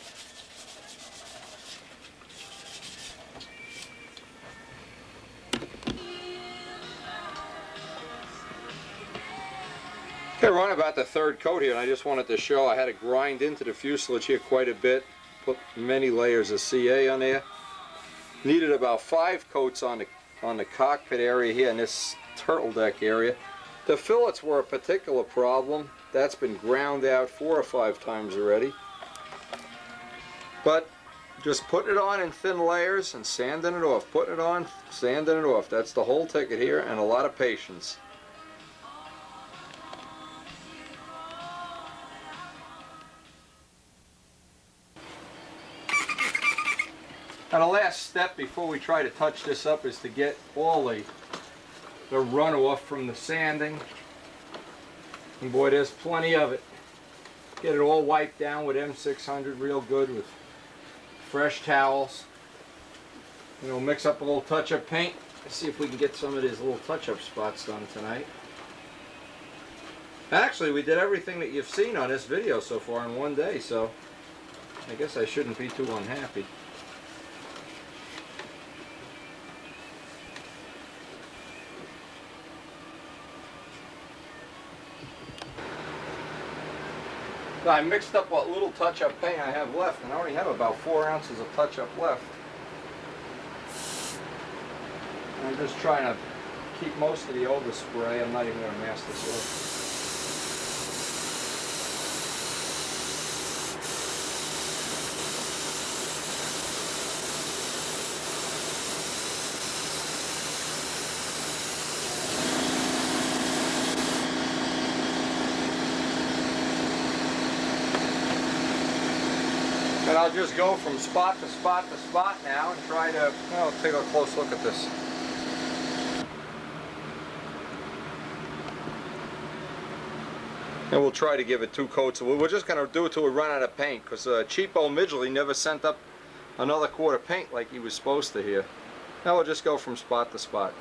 B: Okay, we're on about the third coat here, and I just wanted to show I had to grind into the fuselage here quite a bit, put many layers of CA on there. Needed about 5 coats on the cockpit area here and this turtle deck area. The fillets were a particular problem. That's been ground out 4 or 5 times already. But just putting it on in thin layers and sanding it off. Putting it on, sanding it off. That's the whole ticket here, and a lot of patience. Now the last step before we try to touch this up is to get all the runoff from the sanding. And boy, there's plenty of it. Get it all wiped down with M600 real good with fresh towels. And we'll mix up a little touch-up paint. Let's see if we can get some of these little touch-up spots done tonight. Actually, we did everything that you've seen on this video so far in one day, so I guess I shouldn't be too unhappy. I mixed up what little touch-up paint I have left, and I only have about 4 ounces of touch-up left. I'm just trying to keep most of the overspray. I'm not even going to mask this off. And I'll just go from spot to spot to spot now and try to, well, take a close look at this. And we'll try to give it 2 coats. We're just going to do it till we run out of paint, because cheapo Midgley never sent up another quart of paint like he was supposed to here. Now we'll just go from spot to spot.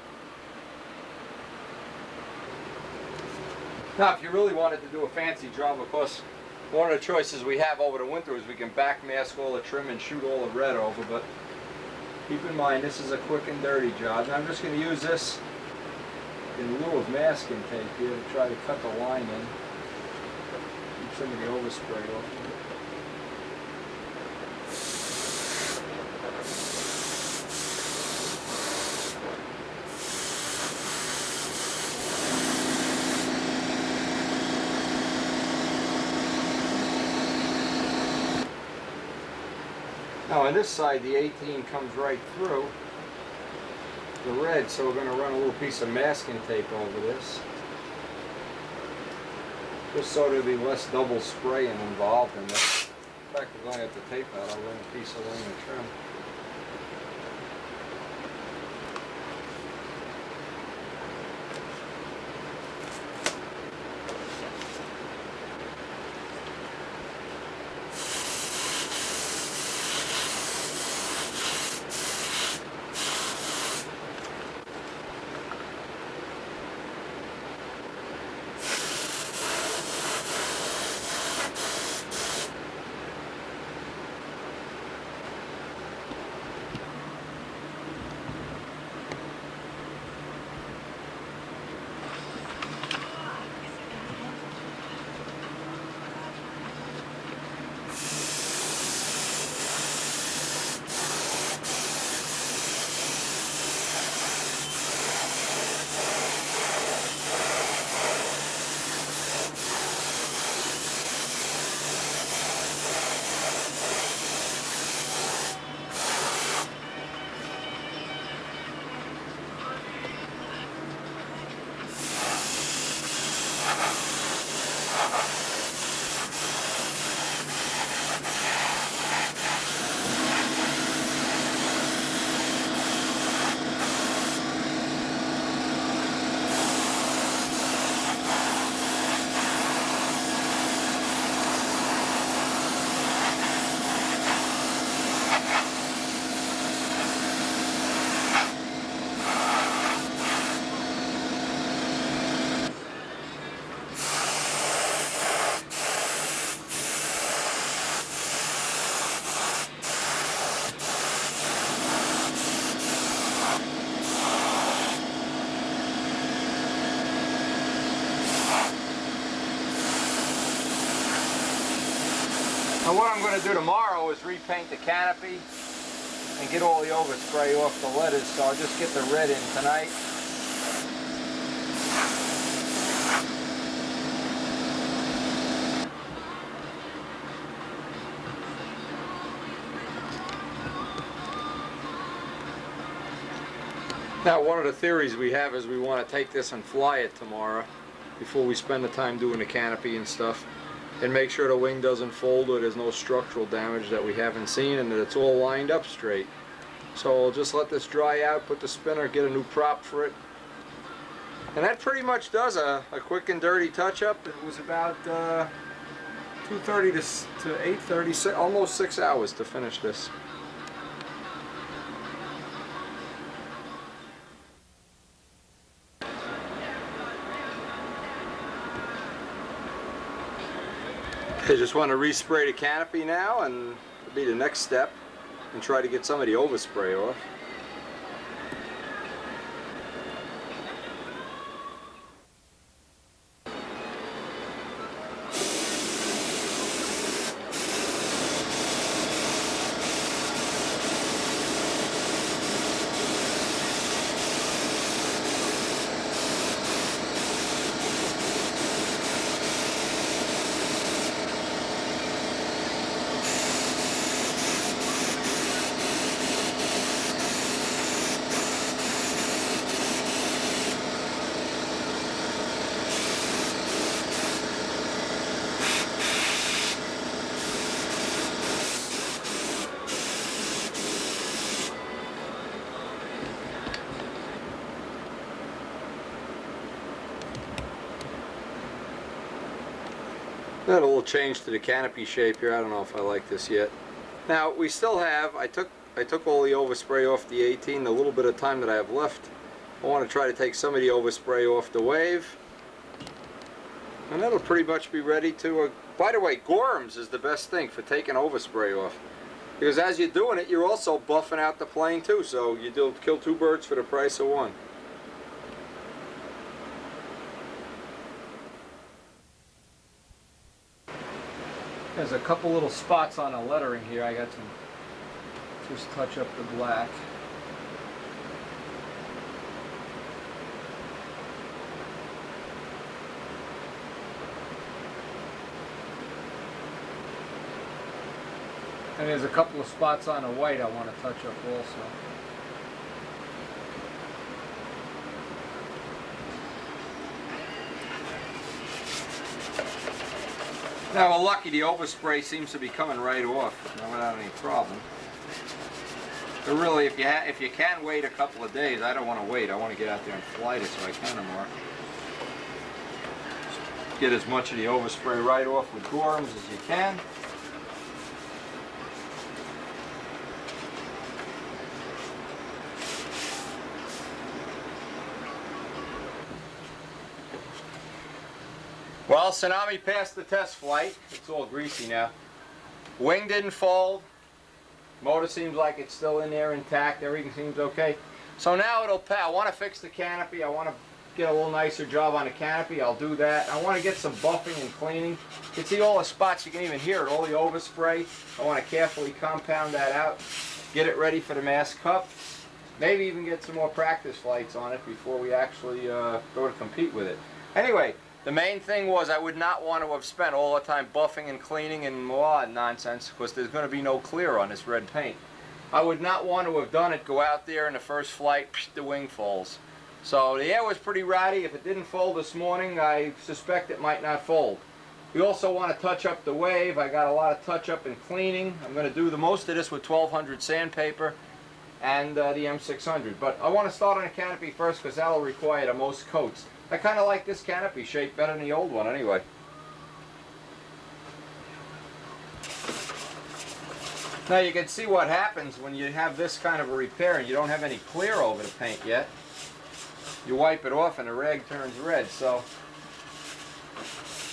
B: Now if you really wanted to do a fancy job, of course, one of the choices we have over the winter is we can back mask all the trim and shoot all the red over, but keep in mind this is a quick and dirty job. Now I'm just going to use this in lieu of masking tape here to try to cut the line in. Keep some of the overspray off. Now on this side the 18 comes right through the red, so we're going to run a little piece of masking tape over this. Just so there'll be less double spraying involved in this. In fact, we're going to have the tape out, I'll run a piece along the trim. Now what I'm going to do tomorrow is repaint the canopy and get all the overspray off the letters, so I'll just get the red in tonight. Now one of the theories we have is we want to take this and fly it tomorrow before we spend the time doing the canopy and stuff, and make sure the wing doesn't fold or there's no structural damage that we haven't seen and that it's all lined up straight. So I'll just let this dry out, put the spinner, get a new prop for it. And that pretty much does a quick and dirty touch-up. It was about 2:30 to 8:30, almost 6 hours to finish this. I just want to respray the canopy now, and it'll be the next step, and try to get some of the overspray off. Got a little change to the canopy shape here. I don't know if I like this yet. Now we still have, I took all the overspray off the 18, the little bit of time that I have left. I want to try to take some of the overspray off the wave. And that'll pretty much be ready to, by the way, Gorham's is the best thing for taking overspray off. Because as you're doing it, you're also buffing out the plane too, so you do kill two birds for the price of one. There's a couple little spots on the lettering here. I got to just touch up the black. And there's a couple of spots on the white I want to touch up also. Now we're lucky the overspray seems to be coming right off without any problem. But really, if you can wait a couple of days, I don't want to wait. I want to get out there and flight it so I can tomorrow. Just get as much of the overspray right off with Gorham's as you can. Well, Tsunami passed the test flight. It's all greasy now. Wing didn't fold. Motor seems like it's still in there intact. Everything seems okay. So now it'll pass. I want to fix the canopy. I want to get a little nicer job on the canopy. I'll do that. I want to get some buffing and cleaning. You can see all the spots. You can even hear it, all the overspray. I want to carefully compound that out. Get it ready for the mass cup. Maybe even get some more practice flights on it before we actually go to compete with it. Anyway, the main thing was I would not want to have spent all the time buffing and cleaning and more nonsense, because there's going to be no clear on this red paint. I would not want to have done it, go out there in the first flight, the wing falls. So the air was pretty ratty. If it didn't fold this morning, I suspect it might not fold. We also want to touch up the wave. I got a lot of touch up and cleaning. I'm going to do the most of this with 1200 sandpaper and the M600. But I want to start on the canopy first because that'll require the most coats. I kind of like this canopy shape better than the old one anyway. Now you can see what happens when you have this kind of a repair and you don't have any clear over the paint yet. You wipe it off and the rag turns red, so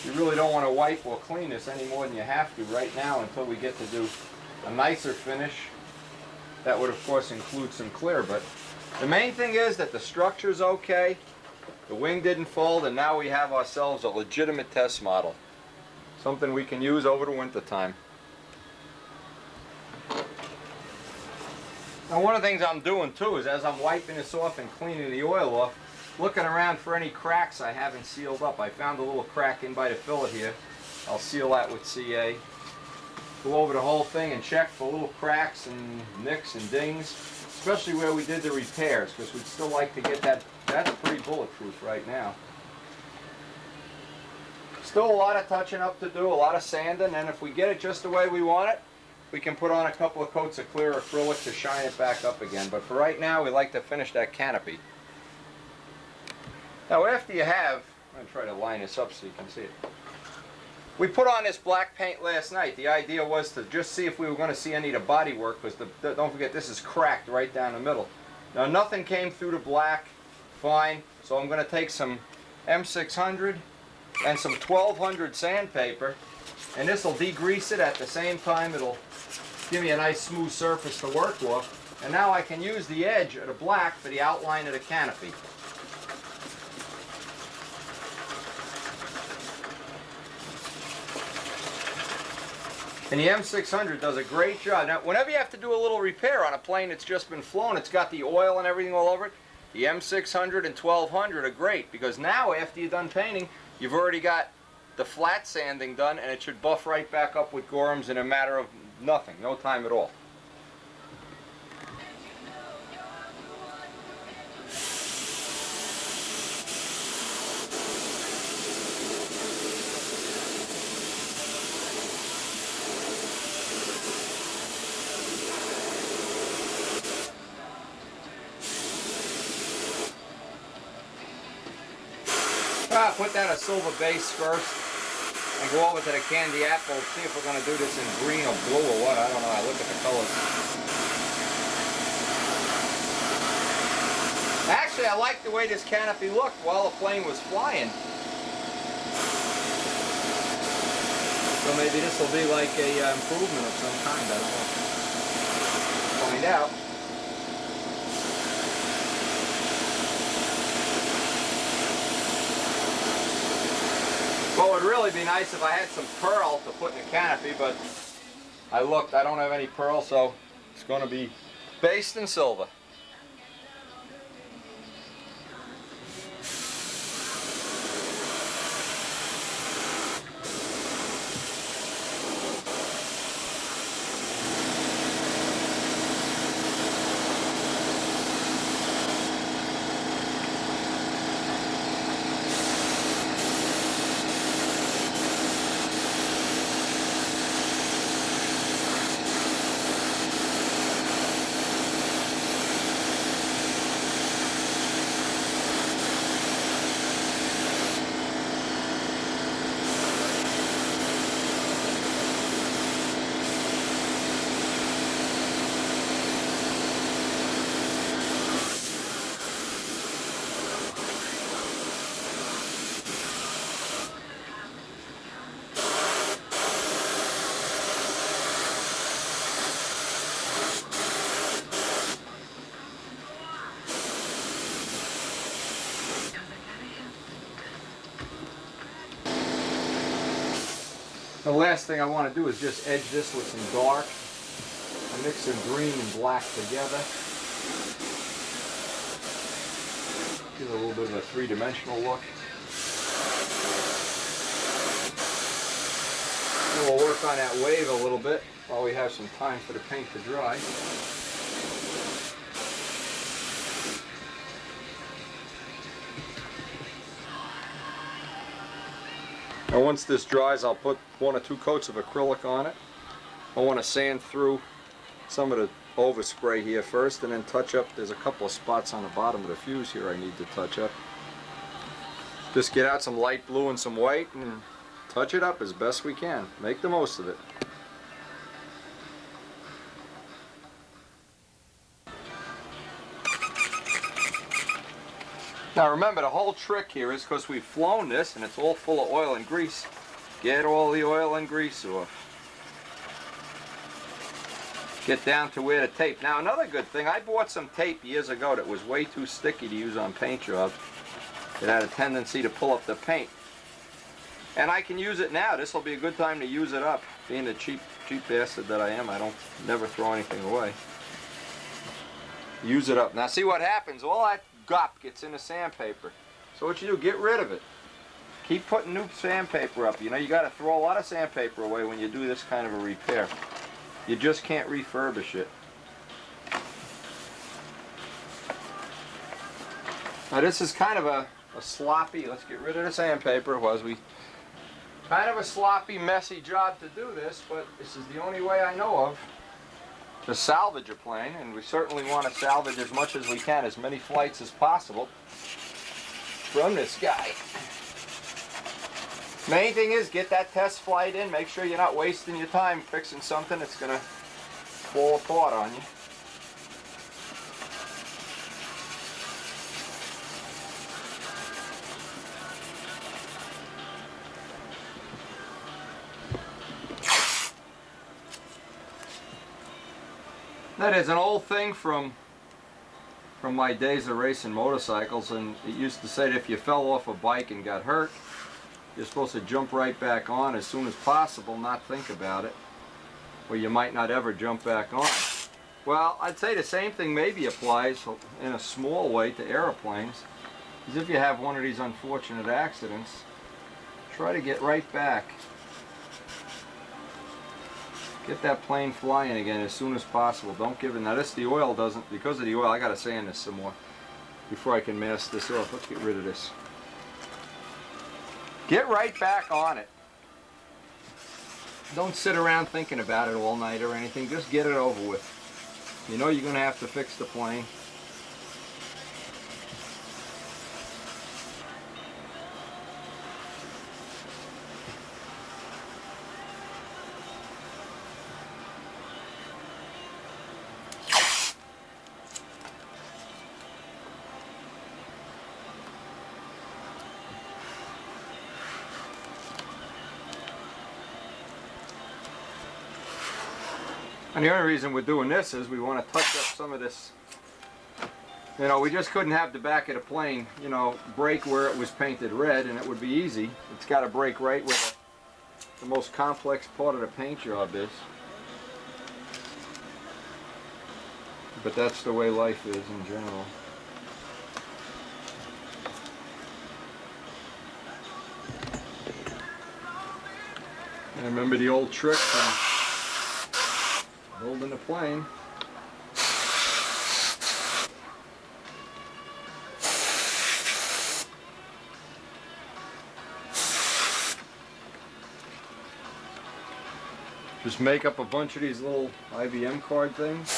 B: you really don't want to wipe or clean this any more than you have to right now until we get to do a nicer finish. That would of course include some clear, but the main thing is that the structure's okay. The wing didn't fold, and now we have ourselves a legitimate test model. Something we can use over the winter time. Now one of the things I'm doing too is as I'm wiping this off and cleaning the oil off, looking around for any cracks I haven't sealed up. I found a little crack in by the fillet here. I'll seal that with CA. Go over the whole thing and check for little cracks and nicks and dings, especially where we did the repairs, because we'd still like to get that. That's pretty bulletproof right now. Still a lot of touching up to do, a lot of sanding, and if we get it just the way we want it, we can put on a couple of coats of clear acrylic to shine it back up again. But for right now, we like to finish that canopy. Now after you have, I'm going to try to line this up so you can see it. We put on this black paint last night. The idea was to just see if we were going to see any of the body work, because don't forget this is cracked right down the middle. Now nothing came through the black, fine, so I'm going to take some M600 and some 1200 sandpaper, and this will degrease it at the same time. It'll give me a nice smooth surface to work with, and now I can use the edge of the black for the outline of the canopy. And the M600 does a great job. Now, whenever you have to do a little repair on a plane that's just been flown, it's got the oil and everything all over it, the M600 and 1200 are great, because now after you're done painting, you've already got the flat sanding done, and it should buff right back up with Gorham's in a matter of nothing, no time at all. Put down a silver base first and go over to the candy apple, see if we're going to do this in green or blue or what. I don't know. I look at the colors. Actually, I like the way this canopy looked while the plane was flying. So maybe this will be like a improvement of some kind. I don't know. Find out. Well, it would really be nice if I had some pearl to put in the canopy, but I looked, I don't have any pearl, so it's going to be based in silver. The last thing I want to do is just edge this with some dark. I mix some green and black together. Give it a little bit of a three-dimensional look. And we'll work on that wave a little bit while we have some time for the paint to dry. Now once this dries, I'll put 1 or 2 coats of acrylic on it. I want to sand through some of the overspray here first and then touch up. There's a couple of spots on the bottom of the fuse here I need to touch up. Just get out some light blue and some white and touch it up as best we can. Make the most of it. Now remember, the whole trick here is because we've flown this and it's all full of oil and grease. Get all the oil and grease off. Get down to where the tape. Now another good thing, I bought some tape years ago that was way too sticky to use on paint jobs. It had a tendency to pull up the paint. And I can use it now. This will be a good time to use it up. Being the cheap bastard that I am, I don't never throw anything away. use it up. Now see what happens, all that gup gets in the sandpaper. So what you do, get rid of it. Keep putting new sandpaper up. You know, you got to throw a lot of sandpaper away when you do this kind of a repair. You just can't refurbish it. Now this is kind of a sloppy, let's get rid of the sandpaper, kind of a sloppy, messy job to do this, but this is the only way I know of to salvage a plane, and we certainly want to salvage as much as we can, as many flights as possible from this guy. Main thing is get that test flight in, make sure you're not wasting your time fixing something that's going to fall apart on you. That is an old thing from my days of racing motorcycles, and it used to say that if you fell off a bike and got hurt, you're supposed to jump right back on as soon as possible, not think about it, or you might not ever jump back on. Well, I'd say the same thing maybe applies in a small way to airplanes, is if you have one of these unfortunate accidents, try to get right back. Get that plane flying again as soon as possible. Don't give it. Now this, the oil doesn't, because of the oil, I gotta sand this some more before I can mask this off. Let's get rid of this. Get right back on it. Don't sit around thinking about it all night or anything. Just get it over with. You know you're gonna have to fix the plane. And the only reason we're doing this is we want to touch up some of this. You know, we just couldn't have the back of the plane, you know, break where it was painted red, and it would be easy. It's got to break right where the most complex part of the paint job is. But that's the way life is in general. And remember the old trick from building a plane. Just make up a bunch of these little IBM card things.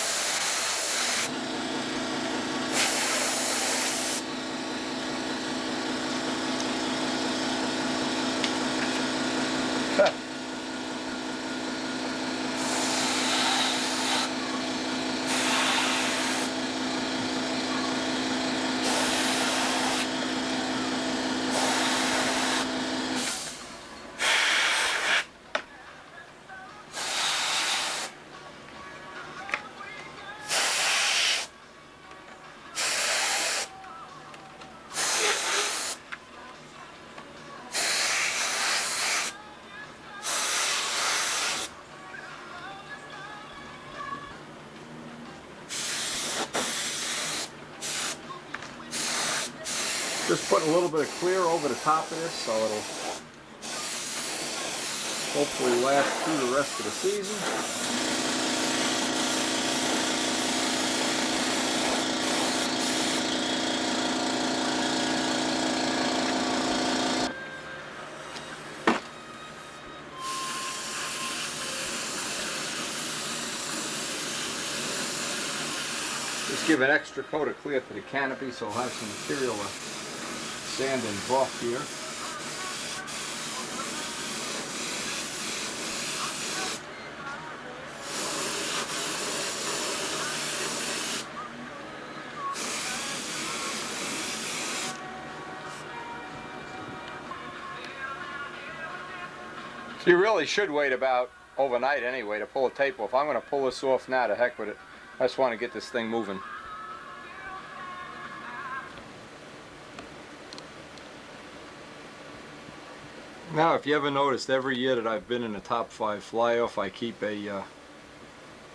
B: Just putting a little bit of clear over the top of this so it'll hopefully last through the rest of the season. Just give an extra coat of clear to the canopy so I'll have some material to sand and buff here. So you really should wait about overnight anyway to pull the tape off. I'm going to pull this off now, to heck with it. I just want to get this thing moving. Now, if you ever noticed, every year that I've been in the top 5 fly-off, I keep a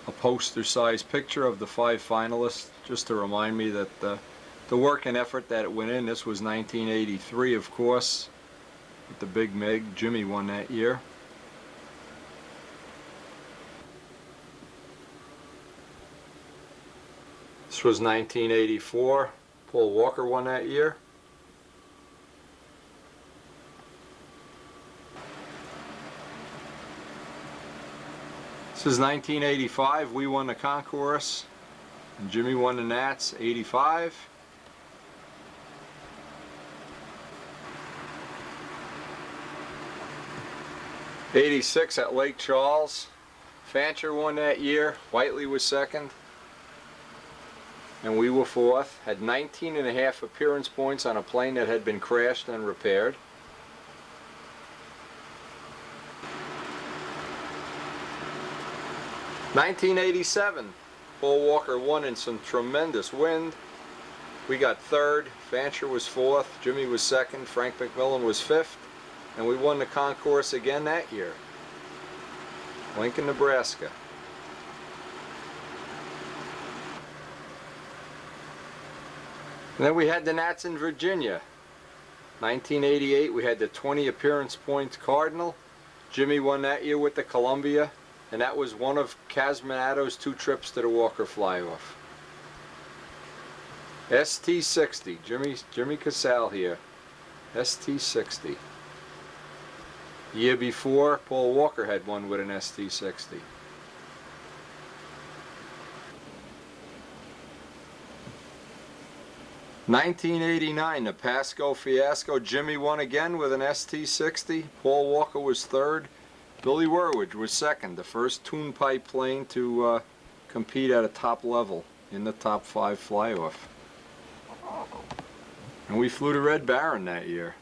B: a poster-sized picture of the 5 finalists, just to remind me that the work and effort that went in. This was 1983, of course, with the Big Mig. Jimmy won that year. This was 1984. Paul Walker won that year. This is 1985. We won the concourse, and Jimmy won the Nats. 85. '86 at Lake Charles. Fancher won that year. Whiteley was second, and we were fourth. Had 19.5 appearance points on a plane that had been crashed and repaired. '87, Paul Walker won in some tremendous wind. We got third, Fancher was fourth, Jimmy was second, Frank McMillan was fifth, and we won the concourse again that year. Lincoln, Nebraska. And then we had the Nats in Virginia. 1988, we had the 20 appearance points Cardinal. Jimmy won that year with the Columbia. And that was one of Casmanato's 2 trips to the Walker Fly-Off. ST60, Jimmy Casale here. ST60. Year before, Paul Walker had one with an ST60. '89, the Pasco fiasco. Jimmy won again with an ST60. Paul Walker was third. Billy Werwidge was second, the first tune pipe plane to compete at a top level in the top 5 fly-off. And we flew to Red Baron that year.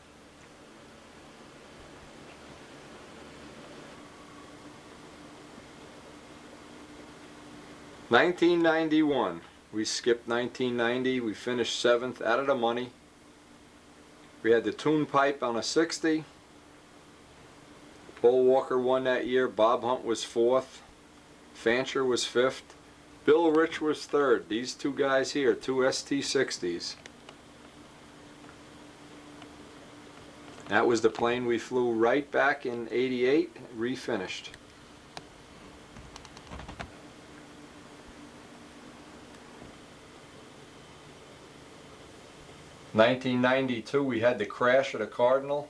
B: '91. We skipped 1990. We finished 7th, out of the money. We had the tune pipe on a 60. Paul Walker won that year. Bob Hunt was 4th. Fancher was 5th. Bill Rich was 3rd. These 2 guys here, 2 ST60s. That was the plane we flew right back in '88, refinished. '92, we had the crash of the Cardinal.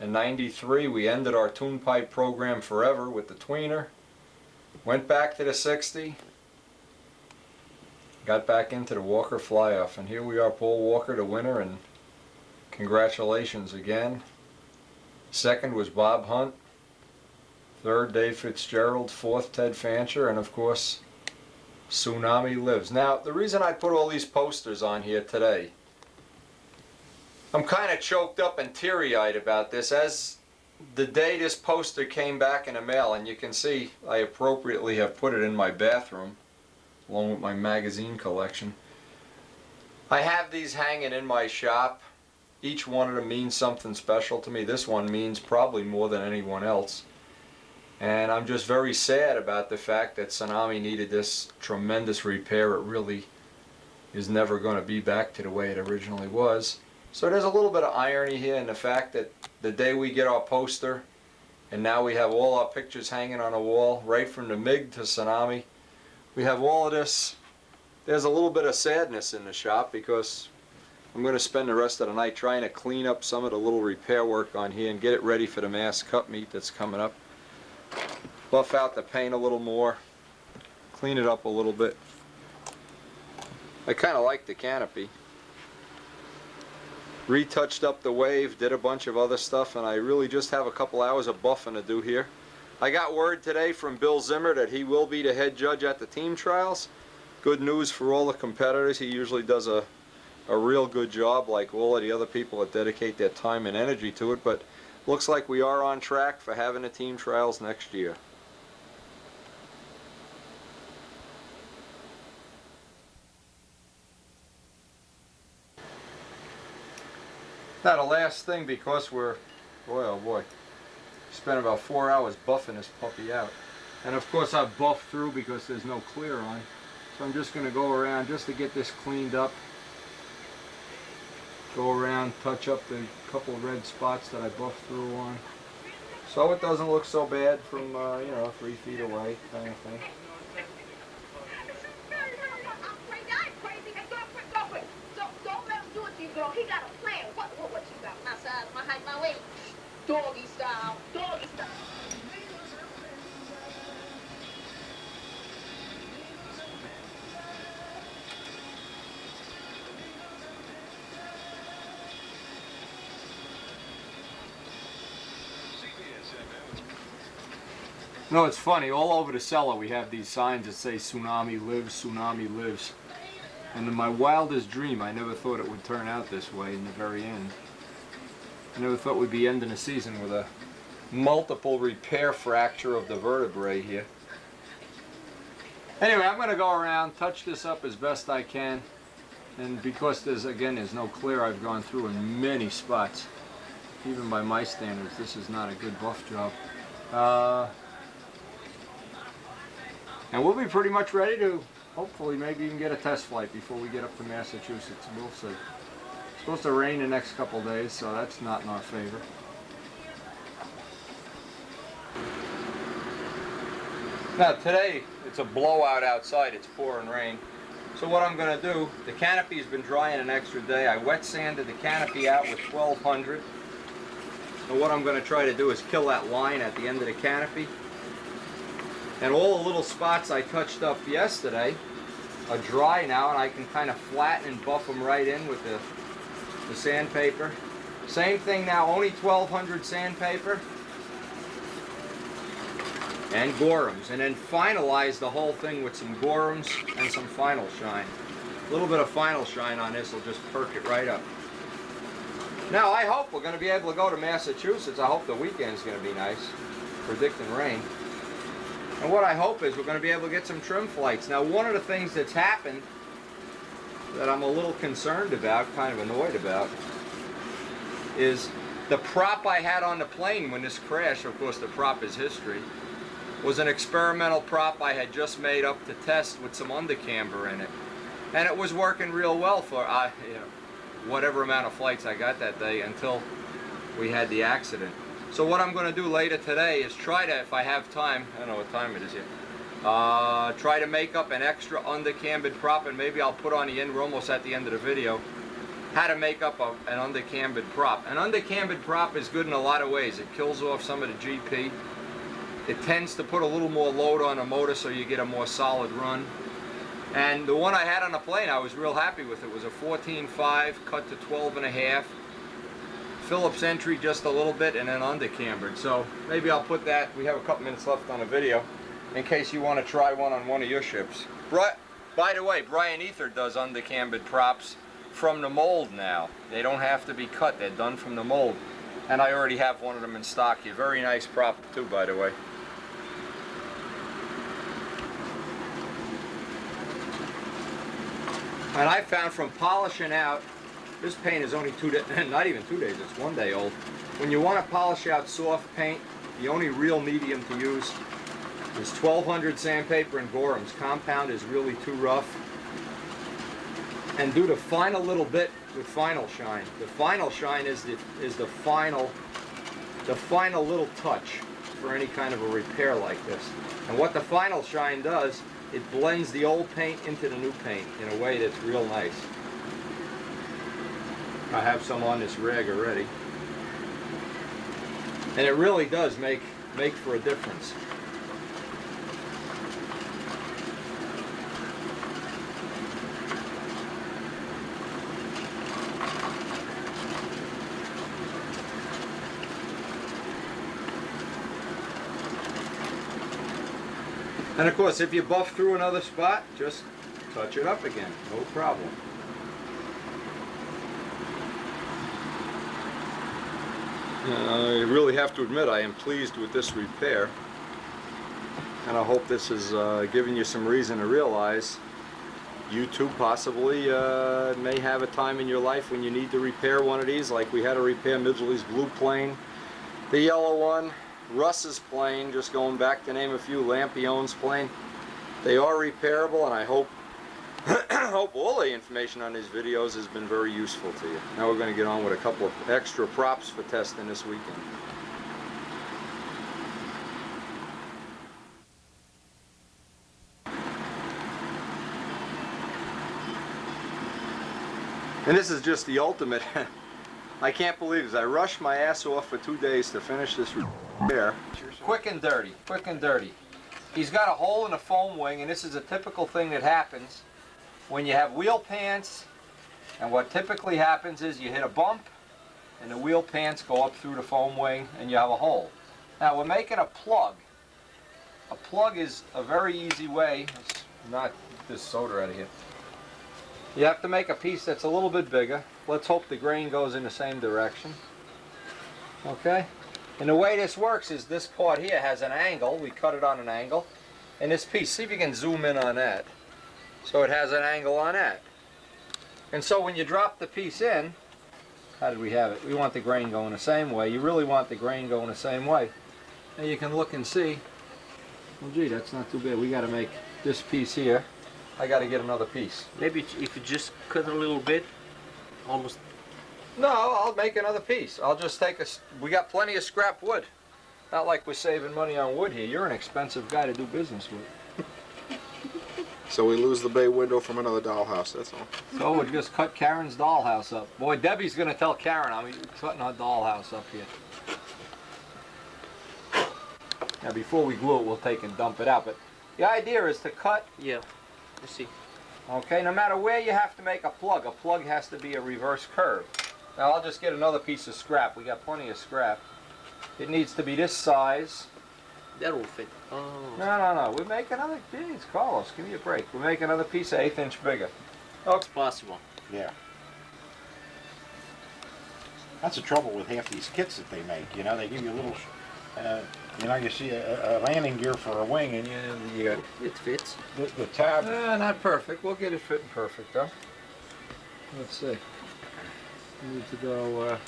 B: In '93, we ended our tune pipe program forever with the tweener. Went back to the 60. Got back into the Walker Fly-Off. And here we are, Paul Walker, the winner, and congratulations again. Second was Bob Hunt. Third, Dave Fitzgerald. Fourth, Ted Fancher. And of course, Tsunami lives. Now, the reason I put all these posters on here today, I'm kind of choked up and teary-eyed about this. As the day this poster came back in the mail, and you can see I appropriately have put it in my bathroom along with my magazine collection. I have these hanging in my shop. Each one of them means something special to me. This one means probably more than anyone else. And I'm just very sad about the fact that Tsunami needed this tremendous repair. It really is never going to be back to the way it originally was. So there's a little bit of irony here in the fact that the day we get our poster, and now we have all our pictures hanging on a wall, right from the MiG to Tsunami, we have all of this. There's a little bit of sadness in the shop because I'm going to spend the rest of the night trying to clean up some of the little repair work on here and get it ready for the mass cut meet that's coming up. Buff out the paint a little more, clean it up a little bit. I kind of like the canopy. Retouched up the wave, did a bunch of other stuff, and I really just have a couple hours of buffing to do here. I got word today from Bill Zimmer that he will be the head judge at the team trials. Good news for all the competitors. He usually does a real good job, like all of the other people that dedicate their time and energy to it, but looks like we are on track for having the team trials next year. Now the last thing, because we're, boy oh boy, spent about 4 hours buffing this puppy out. And of course I've buffed through because there's no clear on. So I'm just going to go around just to get this cleaned up. Go around, touch up the couple of red spots that I buffed through on. So it doesn't look so bad from, you know, 3 feet away kind of thing.
C: Don't let him do it to you, girl. He got a plan. What you got? My size, my height, my weight. Doggy style. Doggy style.
B: No, it's funny. All over the cellar we have these signs that say Tsunami lives, Tsunami lives. And in my wildest dream, I never thought it would turn out this way in the very end. I never thought we'd be ending the season with a multiple repair fracture of the vertebrae here. Anyway, I'm going to go around, touch this up as best I can. And because there's no clear, I've gone through in many spots. Even by my standards, this is not a good buff job. And we'll be pretty much ready to, hopefully, maybe even get a test flight before we get up to Massachusetts. We'll see. It's supposed to rain the next couple of days, so that's not in our favor. Now today, it's a blowout outside. It's pouring rain. So what I'm going to do, the canopy's been drying an extra day. I wet sanded the canopy out with 1200. And what I'm going to try to do is kill that line at the end of the canopy. And all the little spots I touched up yesterday are dry now, and I can kind of flatten and buff them right in with the sandpaper. Same thing now, only 1200 sandpaper and Gorhams, and then finalize the whole thing with some Gorhams and some Final Shine. A little bit of Final Shine on this will just perk it right up. Now I hope we're going to be able to go to Massachusetts. I hope the weekend's going to be nice, predicting rain. And what I hope is we're going to be able to get some trim flights. Now, one of the things that's happened that I'm a little concerned about, kind of annoyed about, is the prop I had on the plane when this crashed, of course the prop is history, was an experimental prop I had just made up to test with some undercamber in it. And it was working real well for whatever amount of flights I got that day until we had the accident. So what I'm going to do later today is try to, if I have time, I don't know what time it is yet, try to make up an extra undercambered prop, and maybe I'll put on the end, we're almost at the end of the video, how to make up an undercambered prop. An undercambered prop is good in a lot of ways. It kills off some of the GP. It tends to put a little more load on a motor so you get a more solid run. And the one I had on the plane I was real happy with. It was a 14.5 cut to 12.5. Phillips entry just a little bit and then undercambered. So maybe I'll put that, we have a couple minutes left on the video, in case you want to try one on one of your ships. By the way, Brian Ether does undercambered props from the mold now. They don't have to be cut, they're done from the mold. And I already have one of them in stock here. Very nice prop too, by the way. And I found from polishing out, this paint is only 2 days, not even 2 days, it's 1 day old. When you want to polish out soft paint, the only real medium to use is 1200 sandpaper and Gorhams. Compound is really too rough. And do the final little bit with Final Shine. The Final Shine is the final little touch for any kind of a repair like this. And what the Final Shine does, it blends the old paint into the new paint in a way that's real nice. I have some on this rag already. And it really does make for a difference. And of course, if you buff through another spot, just touch it up again, no problem. I really have to admit I am pleased with this repair, and I hope this is giving you some reason to realize you too possibly may have a time in your life when you need to repair one of these, like we had to repair Midgley's blue plane, the yellow one, Russ's plane, just going back to name a few, Lampion's plane. They are repairable, and I hope hope all the information on these videos has been very useful to you. Now we're going to get on with a couple of extra props for testing this weekend. And this is just the ultimate. I can't believe this. I rushed my ass off for 2 days to finish this repair. Quick and dirty, quick and dirty. He's got a hole in the foam wing, and this is a typical thing that happens when you have wheel pants. And what typically happens is you hit a bump, and the wheel pants go up through the foam wing, and you have a hole. Now we're making a plug. A plug is a very easy way. Let's knock this solder out of here. You have to make a piece that's a little bit bigger. Let's hope the grain goes in the same direction. Okay? And the way this works is this part here has an angle. We cut it on an angle. And this piece, see if you can zoom in on that. So it has an angle on that. And so when you drop the piece in, how did we have it? We want the grain going the same way. You really want the grain going the same way. And you can look and see, well gee, that's not too bad. We got to make this piece here. I got to get another piece.
D: Maybe if you just cut a little bit, almost.
B: No, I'll make another piece. I'll just take we got plenty of scrap wood. Not like we're saving money on wood here. You're an expensive guy to do business with.
E: So we lose the bay window from another dollhouse, that's all.
B: So we'll just cut Karen's dollhouse up. Boy, Debbie's going to tell Karen I'm cutting her dollhouse up here. Now before we glue it, we'll take and dump it out. But the idea is to cut.
D: Yeah, I see.
B: Okay, no matter where you have to make a plug has to be a reverse curve. Now I'll just get another piece of scrap. We got plenty of scrap. It needs to be this size.
D: That will fit. Oh.
B: No. We're making another piece. Carlos, give me a break. We're making another piece 1/8 inch bigger.
D: It's possible.
F: Yeah. That's the trouble with half these kits that they make. You know, they give you a little, you see a landing gear for a wing, and you got
D: It fits.
F: the tab.
B: Not perfect. We'll get it fitting perfect, though. Let's see. We need to go.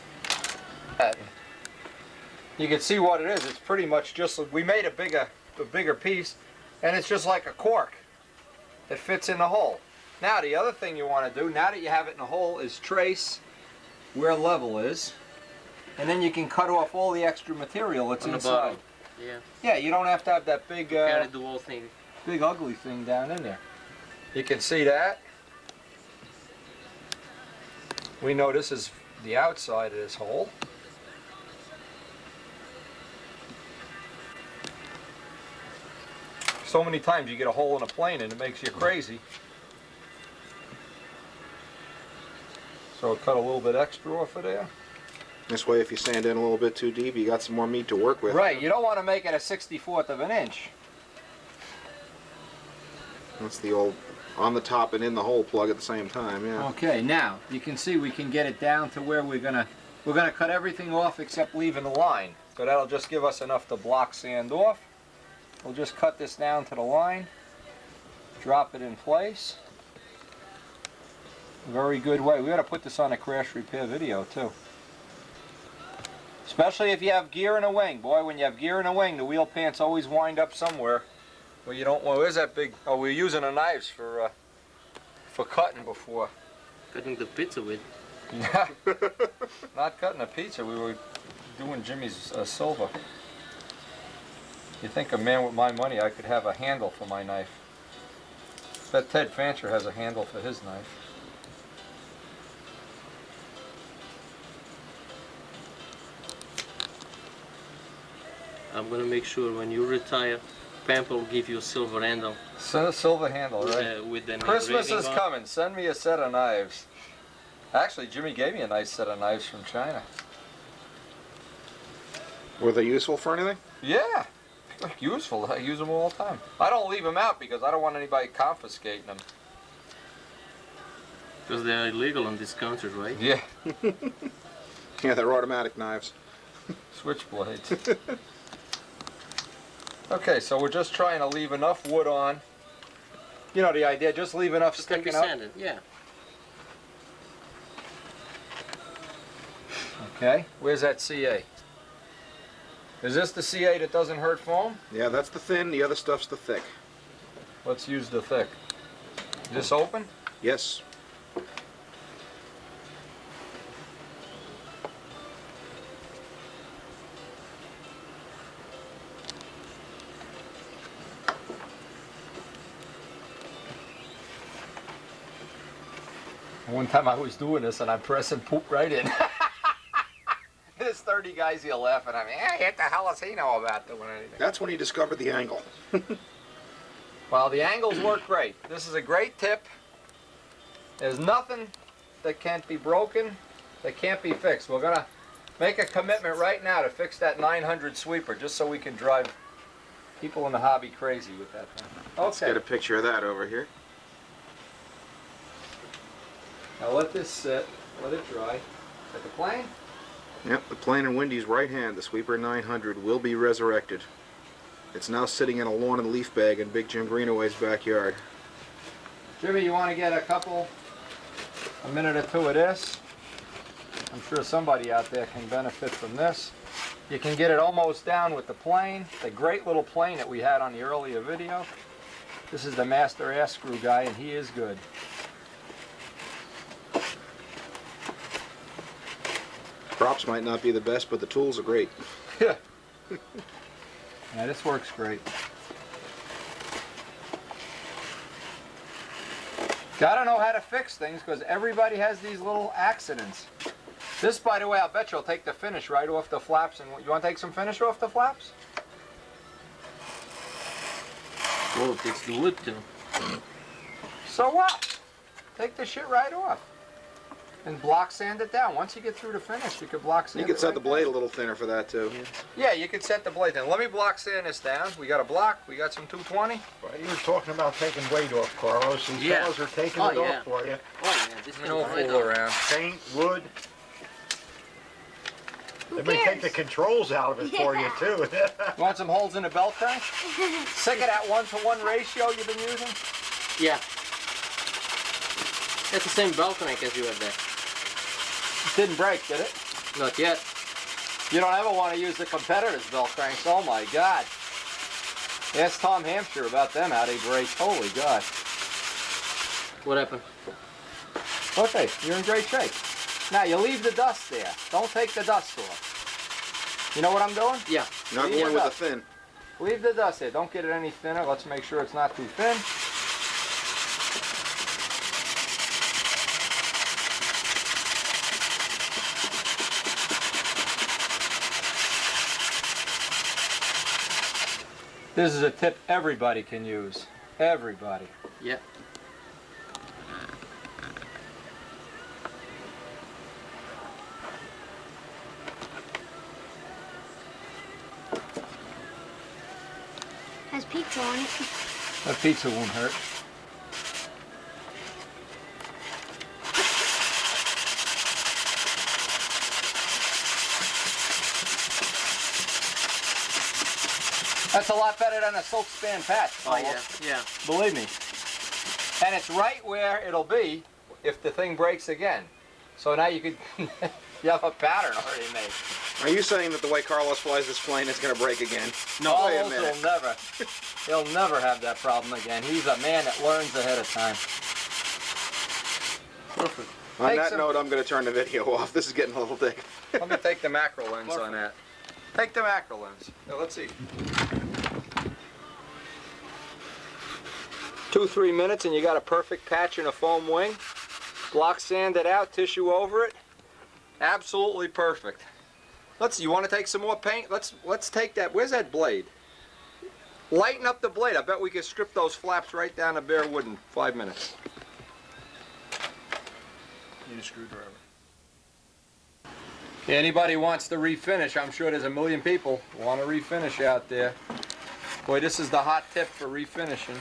B: You can see what it is. It's pretty much just we made a bigger piece, and it's just like a cork. It fits in the hole. Now the other thing you want to do, now that you have it in the hole, is trace where level is, and then you can cut off all the extra material that's
D: On the
B: inside.
D: bottom. Yeah.
B: Yeah, you don't have to have that big,
D: Gotta do the whole thing.
B: big ugly thing down in there. You can see that. We know this is the outside of this hole. So many times you get a hole in a plane and it makes you crazy. So cut a little bit extra off of there.
E: This way, if you sand in a little bit too deep, you got some more meat to work with.
B: Right, you don't want to make it a 1/64 of an inch.
E: That's the old on the top and in the hole plug at the same time, yeah.
B: Okay, now you can see we can get it down to where we're gonna cut everything off except leaving the line. So that'll just give us enough to block sand off. We'll just cut this down to the line, drop it in place. Very good way. We got to put this on a crash repair video too. Especially if you have gear in a wing. Boy, when you have gear in a wing, the wheel pants always wind up somewhere where you don't want. Where's that big? Oh, we're using the knives for cutting before.
D: Cutting the pizza with.
B: Yeah. Not cutting a pizza. We were doing Jimmy's silver. You think a man with my money, I could have a handle for my knife. Bet Ted Fancher has a handle for his knife.
D: I'm gonna make sure when you retire, Pampa will give you a silver handle.
B: Send a silver handle, right?
D: With an
B: Christmas
D: engraving
B: is
D: on.
B: coming. Send me a set of knives. Actually, Jimmy gave me a nice set of knives from China.
E: Were they useful for anything?
B: Yeah. They're useful. I use them all the time. I don't leave them out because I don't want anybody confiscating them.
D: Because they are illegal in this country, right?
B: Yeah.
E: Yeah, they're automatic knives.
B: Switchblades. Okay, so we're just trying to leave enough wood on. You know the idea, just leave enough
D: It can be
B: sticking up.
D: sanded, yeah.
B: Okay, where's that CA? Is this the C8 that doesn't hurt foam?
E: Yeah, that's the thin, the other stuff's the thick.
B: Let's use the thick. Is this open?
E: Yes.
B: One time I was doing this and I'm pressing poop right in. There's 30 guys here laughing at me. Hey, what the hell does he know about doing anything?
E: That's when you discovered the angle.
B: Well, the angles work great. This is a great tip. There's nothing that can't be broken, that can't be fixed. We're gonna make a commitment right now to fix that 900 sweeper just so we can drive people in the hobby crazy with that thing.
E: Let's get
B: Okay,
E: a picture of that over here.
B: now let this sit, let it dry. At the plane?
E: Yep, the Plain and Windy's right hand, the Sweeper 900, will be resurrected. It's now sitting in a lawn and leaf bag in Big Jim Greenaway's backyard.
B: Jimmy, you want to get a minute or two of this? I'm sure somebody out there can benefit from this. You can get it almost down with the plane, the great little plane that we had on the earlier video. This is the master air screw guy, and he is good.
E: Props might not be the best, but the tools are great.
B: Yeah, this works great. Gotta know how to fix things because everybody has these little accidents. This, by the way, I'll bet you'll take the finish right off the flaps. And you want to take some finish off the flaps?
D: Well, it takes the lid too.
B: So what? Take the shit right off. And block sand it down. Once you get through the finish, you can block sand
E: You could
B: it
E: set
B: right
E: the blade a little thinner for that too.
B: Yeah, you could set the blade down. Let me block sand this down. We got a block. We got some 220.
F: Well, you were talking about taking weight off, Carlos. These
D: Yeah.
F: fellas are taking
D: Oh,
F: it
D: yeah.
F: off for you.
D: Oh yeah, this is
B: No
D: right
B: fool
D: on.
B: around.
F: Paint, wood.
C: Who
F: They may take the
C: cares?
F: controls out of it for you too.
B: Want some holes in the belt tank? Sick of that 1-to-1 ratio you've been using?
D: Yeah. That's the same belt tank as you have there.
B: It didn't break, did it?
D: Not yet.
B: You don't ever want to use the competitors' belt cranks. Oh my God. Ask Tom Hampshire about them, how they break. Holy God.
D: What happened?
B: Okay, you're in great shape. Now you leave the dust there. Don't take the dust off. You know what I'm doing?
D: Yeah.
E: Not
B: Leave
E: going
B: it
E: with the
B: up.
E: thin.
B: Leave the dust there. Don't get it any thinner. Let's make sure it's not too thin. This is a tip everybody can use. Everybody.
D: Yeah.
C: Has pizza on it.
B: That pizza won't hurt. That's a lot better than a silk span patch.
D: Oh yeah.
B: Carlos.
D: Yeah.
B: Believe me. And it's right where it'll be if the thing breaks again. So now you could, you have a pattern already made.
E: Are you saying that the way Carlos flies this plane is going to break again?
B: No,
E: Wait a minute.
B: he'll never have that problem again. He's a man that learns ahead of time.
D: Perfect.
E: On
B: Take
E: that
B: some-
E: note, I'm going to turn the video off. This is getting a little thick.
B: Let me take the macro lens on that. Take the macro lens. Now, let's see. 2-3 minutes and you got a perfect patch and a foam wing. Block sand it out, tissue over it. Absolutely perfect. You want to take some more paint? Let's take that. Where's that blade? Lighten up the blade. I bet we could strip those flaps right down to bare wood in 5 minutes.
F: Need a screwdriver.
B: Anybody wants to refinish, I'm sure there's a million people who want to refinish out there. Boy, this is the hot tip for refinishing.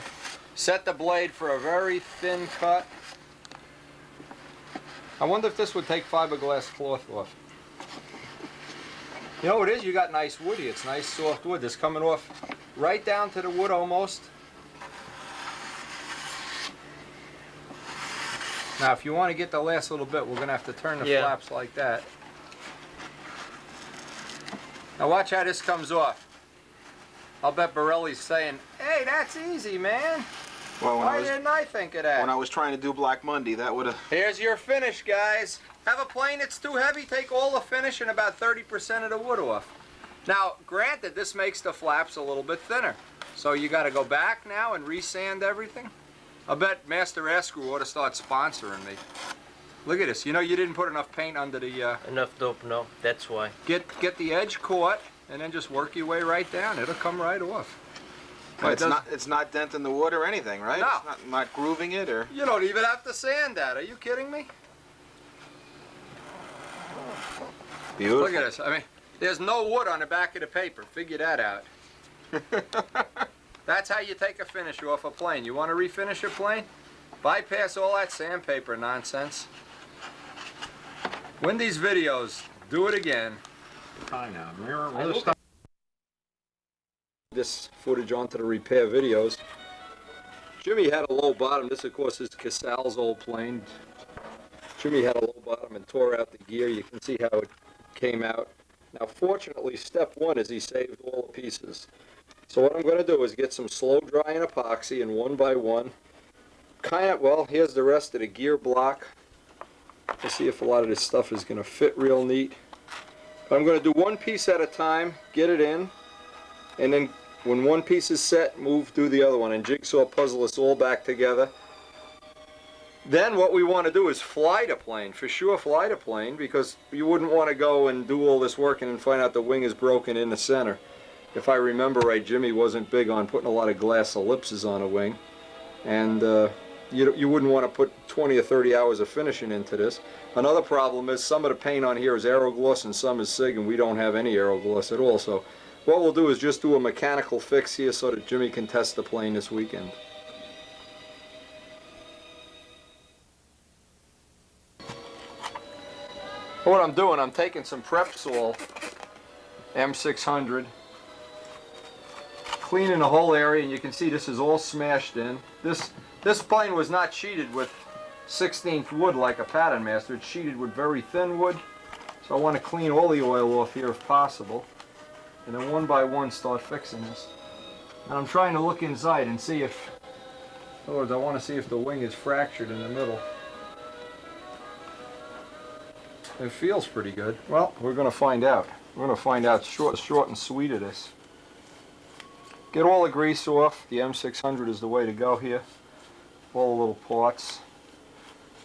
B: Set the blade for a very thin cut. I wonder if this would take fiberglass cloth off. You know what it is? You got nice woody. It's nice soft wood. This coming off right down to the wood almost. Now, if you want to get the last little bit, we're going to have to turn the
D: Yeah.
B: flaps like that. Now watch how this comes off. I'll bet Borelli's saying, hey, that's easy, man.
E: Well,
B: Why didn't I think of that?
E: when I was trying to do Black Monday, that would have.
B: Here's your finish, guys. Have a plane that's too heavy, take all the finish and about 30% of the wood off. Now, granted, this makes the flaps a little bit thinner. So you got to go back now and resand everything. I bet Master Ascrew ought to start sponsoring me. Look at this. You know you didn't put enough paint under the...
D: Enough dope, no. That's why.
B: Get the edge caught and then just work your way right down. It'll come right off. But
E: It's not denting the wood or anything, right?
B: No.
E: It's not grooving it or.
B: You don't even have to sand that. Are you kidding me?
E: Beautiful.
B: Look at this. I mean, there's no wood on the back of the paper. Figure that out. That's how you take a finish off a plane. You want to refinish your plane? Bypass all that sandpaper nonsense. Wendy's videos, do it again.
F: Time now. Remember, this stuff.
B: This footage onto the repair videos. Jimmy had a low bottom. This, of course, is Casal's old plane. Jimmy had a low bottom and tore out the gear. You can see how it came out. Now, fortunately, step one is he saved all the pieces. So what I'm going to do is get some slow drying epoxy and one by one. Well, here's the rest of the gear block. Let's see if a lot of this stuff is going to fit real neat. But I'm going to do one piece at a time, get it in, and then when one piece is set, move through the other one and jigsaw puzzle this all back together. Then what we want to do is fly the plane, for sure fly the plane, because you wouldn't want to go and do all this work and then find out the wing is broken in the center. If I remember right, Jimmy wasn't big on putting a lot of glass ellipses on a wing, and you wouldn't want to put 20 or 30 hours of finishing into this. Another problem is some of the paint on here is Aerogloss and some is SIG, and we don't have any Aerogloss at all. So what we'll do is just do a mechanical fix here so that Jimmy can test the plane this weekend. What I'm doing, I'm taking some Prepsol M600, cleaning the whole area, and you can see this is all smashed in. This plane was not sheeted with 16th wood like a Pattern Master. It's sheeted with very thin wood, so I want to clean all the oil off here if possible, and then one by one start fixing this. And I'm trying to look inside and see if, in other words, I want to see if the wing is fractured in the middle. It feels pretty good. Well, we're going to find out. We're going to find out short and sweet of this. Get all the grease off. The M600 is the way to go here. All the little parts.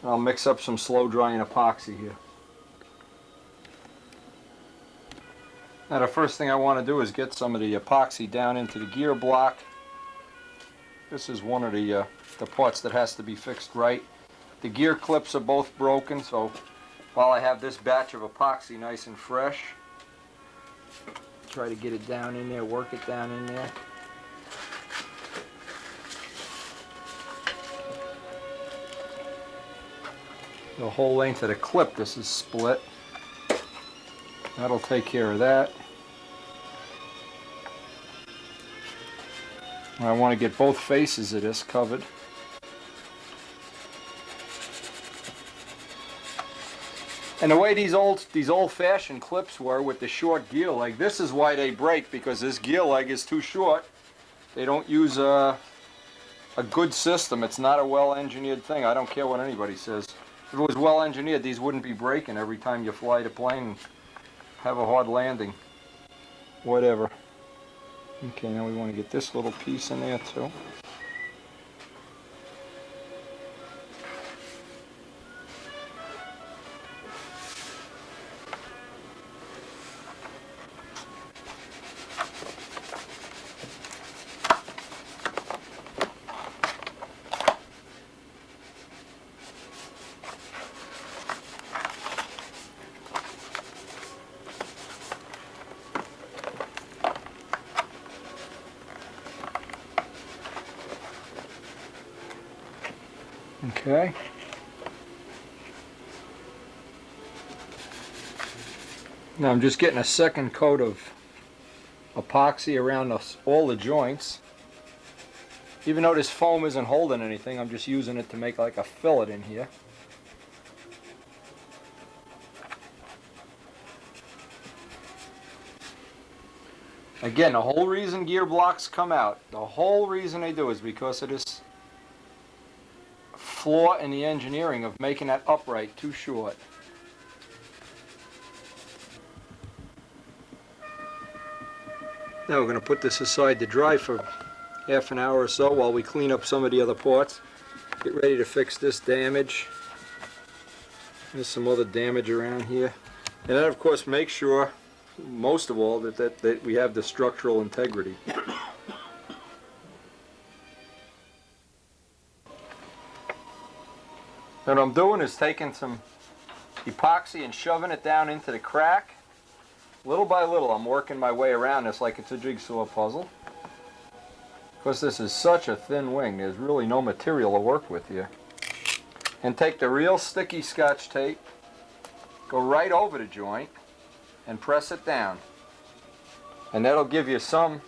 B: And I'll mix up some slow drying epoxy here. Now the first thing I want to do is get some of the epoxy down into the gear block. This is one of the parts that has to be fixed right. The gear clips are both broken, so while I have this batch of epoxy nice and fresh, try to get it down in there, work it down in there. The whole length of the clip, this is split. That'll take care of that. I want to get both faces of this covered. And the way these old-fashioned clips were with the short gear leg, this is why they break, because this gear leg is too short. They don't use a good system. It's not a well-engineered thing. I don't care what anybody says. If it was well-engineered, these wouldn't be breaking every time you fly the plane and have a hard landing. Whatever. Okay, now we want to get this little piece in there too. Okay. Now I'm just getting a second coat of epoxy around all the joints. Even though this foam isn't holding anything, I'm just using it to make like a fillet in here. Again, the whole reason gear blocks come out, the whole reason they do is because of this flaw in the engineering of making that upright too short. Now we're going to put this aside to dry for half an hour or so while we clean up some of the other parts. Get ready to fix this damage. There's some other damage around here. And then of course make sure, most of all, that we have the structural integrity. What I'm doing is taking some epoxy and shoving it down into the crack. Little by little I'm working my way around this like it's a jigsaw puzzle. Because this is such a thin wing, there's really no material to work with here. And take the real sticky Scotch tape, go right over the joint, and press it down. And that'll give you some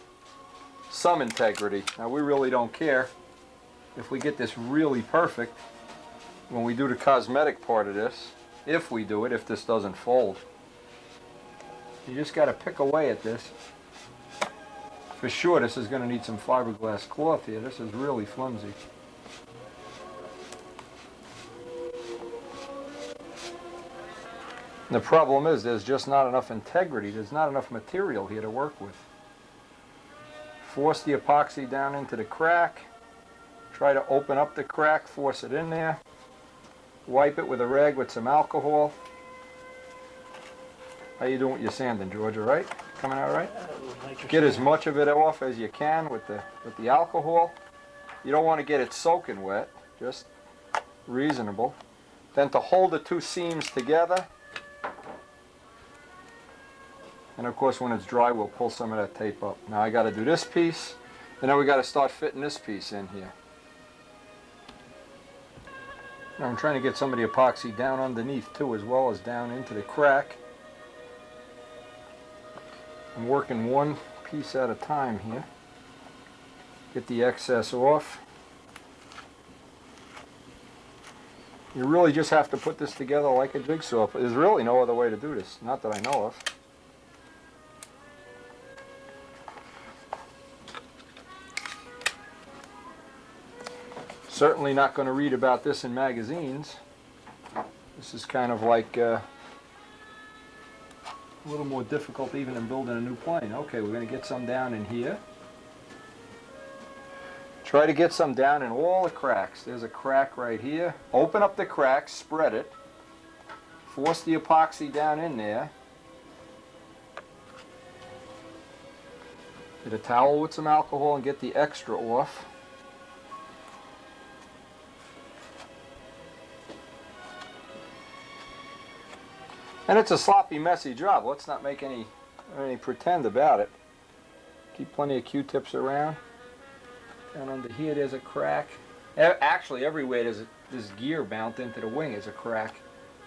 B: integrity. Now we really don't care if we get this really perfect when we do the cosmetic part of this, if we do it, if this doesn't fold. You just got to pick away at this. For sure this is going to need some fiberglass cloth here. This is really flimsy. And the problem is there's just not enough integrity. There's not enough material here to work with. Force the epoxy down into the crack. Try to open up the crack, force it in there. Wipe it with a rag with some alcohol. How you doing with your sanding, George? All right? Coming out right? Get as much of it off as you can with the alcohol. You don't want to get it soaking wet, just reasonable. Then to hold the two seams together. And of course when it's dry we'll pull some of that tape up. Now I got to do this piece, and then we got to start fitting this piece in here. Now I'm trying to get some of the epoxy down underneath too, as well as down into the crack. I'm working one piece at a time here. Get the excess off. You really just have to put this together like a jigsaw. There's really no other way to do this, not that I know of. Certainly not going to read about this in magazines. This is kind of like a little more difficult even than building a new plane. Okay, we're going to get some down in here. Try to get some down in all the cracks. There's a crack right here. Open up the crack, spread it. Force the epoxy down in there. Get a towel with some alcohol and get the extra off. And it's a sloppy, messy job. Let's not make any pretend about it. Keep plenty of Q-tips around. Down under here there's a crack. Actually, everywhere there's this gear mounted into the wing is a crack.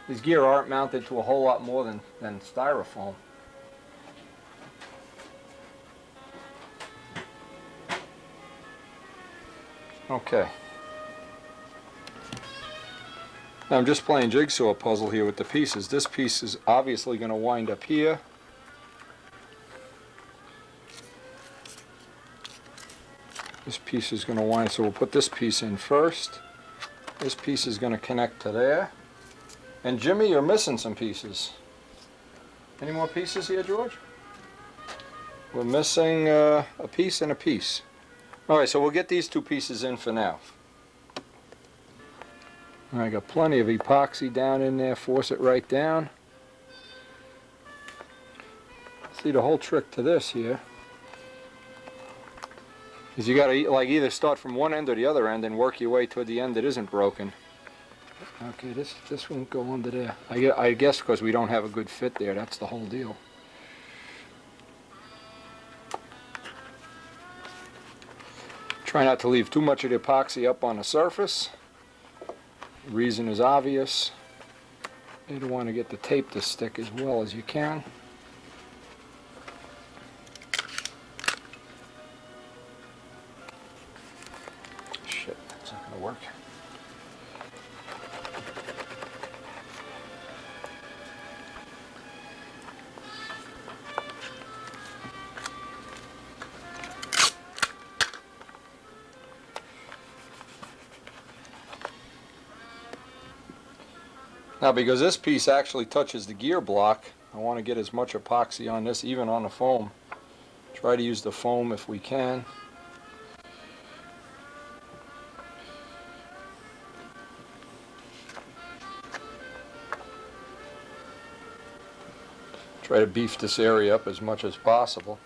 B: These gear aren't mounted to a whole lot more than styrofoam. Okay. Now I'm just playing jigsaw puzzle here with the pieces. This piece is obviously going to wind up here. This piece is going to wind, so we'll put this piece in first. This piece is going to connect to there. And Jimmy, you're missing some pieces. Any more pieces here, George? We're missing a piece and a piece. Alright, so we'll get these two pieces in for now. I got plenty of epoxy down in there. Force it right down. See, the whole trick to this here is you got to like either start from one end or the other end and work your way toward the end that isn't broken. Okay, this won't go under there. I guess because we don't have a good fit there. That's the whole deal. Try not to leave too much of the epoxy up on the surface. The reason is obvious. You don't want to get the tape to stick as well as you can. Shit, that's not going to work. Now, because this piece actually touches the gear block, I want to get as much epoxy on this, even on the foam. Try to use the foam if we can. Try to beef this area up as much as possible.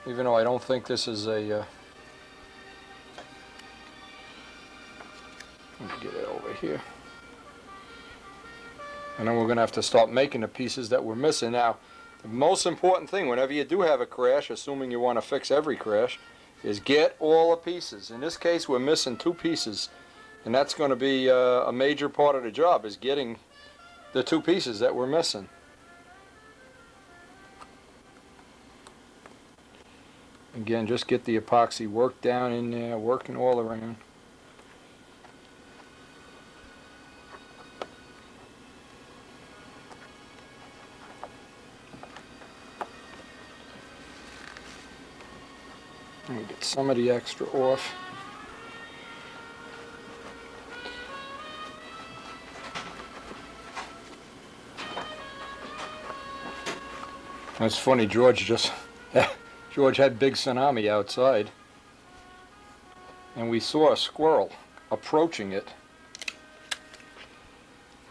B: Even though I don't think this is a... let me get it over here. And then we're going to have to start making the pieces that we're missing. Now, the most important thing, whenever you do have a crash, assuming you want to fix every crash, is get all the pieces. In this case, we're missing 2 pieces. And that's going to be a major part of the job, is getting the 2 pieces that we're missing. Again, just get the epoxy worked down in there, working all around. Let me get some of the extra off. That's funny, George had Big Tsunami outside, and we saw a squirrel approaching it.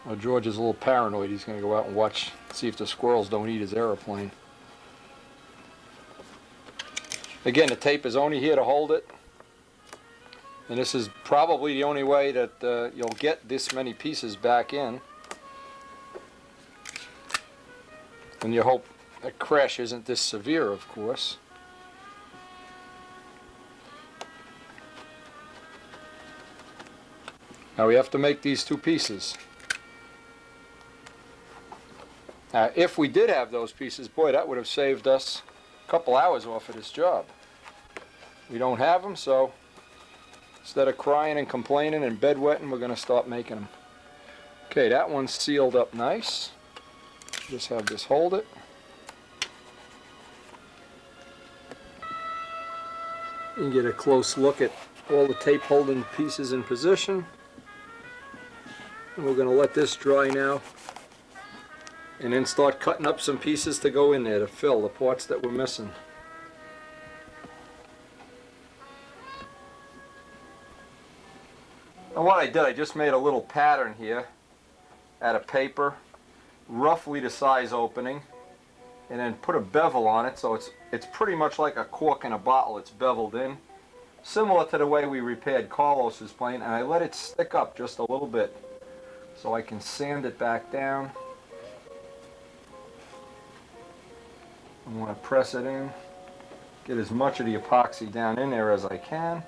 B: Well, George is a little paranoid. He's going to go out and watch, see if the squirrels don't eat his airplane. Again, the tape is only here to hold it, and this is probably the only way that you'll get this many pieces back in. And you hope a crash isn't this severe, of course. Now we have to make these 2 pieces. Now, if we did have those pieces, boy, that would have saved us a couple hours off of this job. We don't have them, so instead of crying and complaining and bedwetting, we're going to start making them. Okay, that one's sealed up nice. Just have this hold it. You can get a close look at all the tape holding pieces in position. And we're going to let this dry now, and then start cutting up some pieces to go in there to fill the parts that we're missing. And what I did, I just made a little pattern here out of paper, roughly the size opening, and then put a bevel on it, so it's pretty much like a cork in a bottle. It's beveled in, similar to the way we repaired Carlos's plane, and I let it stick up just a little bit so I can sand it back down. I want to press it in, get as much of the epoxy down in there as I can,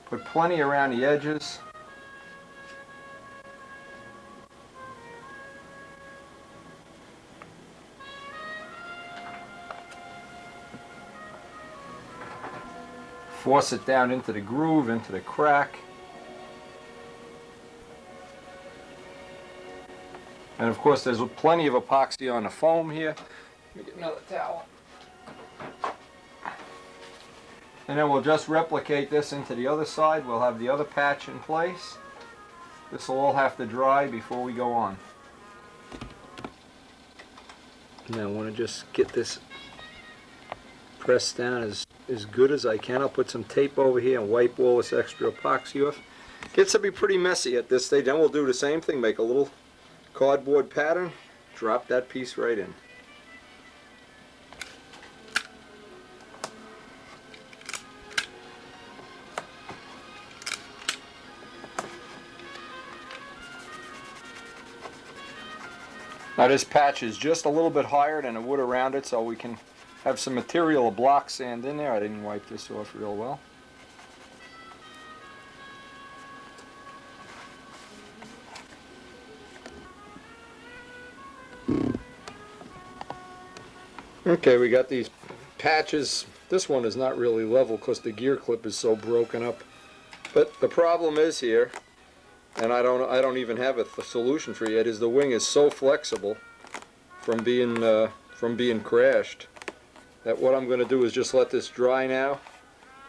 B: put plenty around the edges. Force it down into the groove, into the crack. And of course there's plenty of epoxy on the foam here. Let me get another towel. And then we'll just replicate this into the other side. We'll have the other patch in place. This will all have to dry before we go on. Now I want to just get this pressed down as good as I can. I'll put some tape over here and wipe all this extra epoxy off. Gets to be pretty messy at this stage. Then we'll do the same thing, make a little cardboard pattern, drop that piece right in. Now this patch is just a little bit higher than the wood around it, so we can have some material of block sand in there. I didn't wipe this off real well. Okay, we got these patches. This one is not really level because the gear clip is so broken up. But the problem is here, and I don't even have a solution for it yet, is the wing is so flexible from being crashed that what I'm going to do is just let this dry now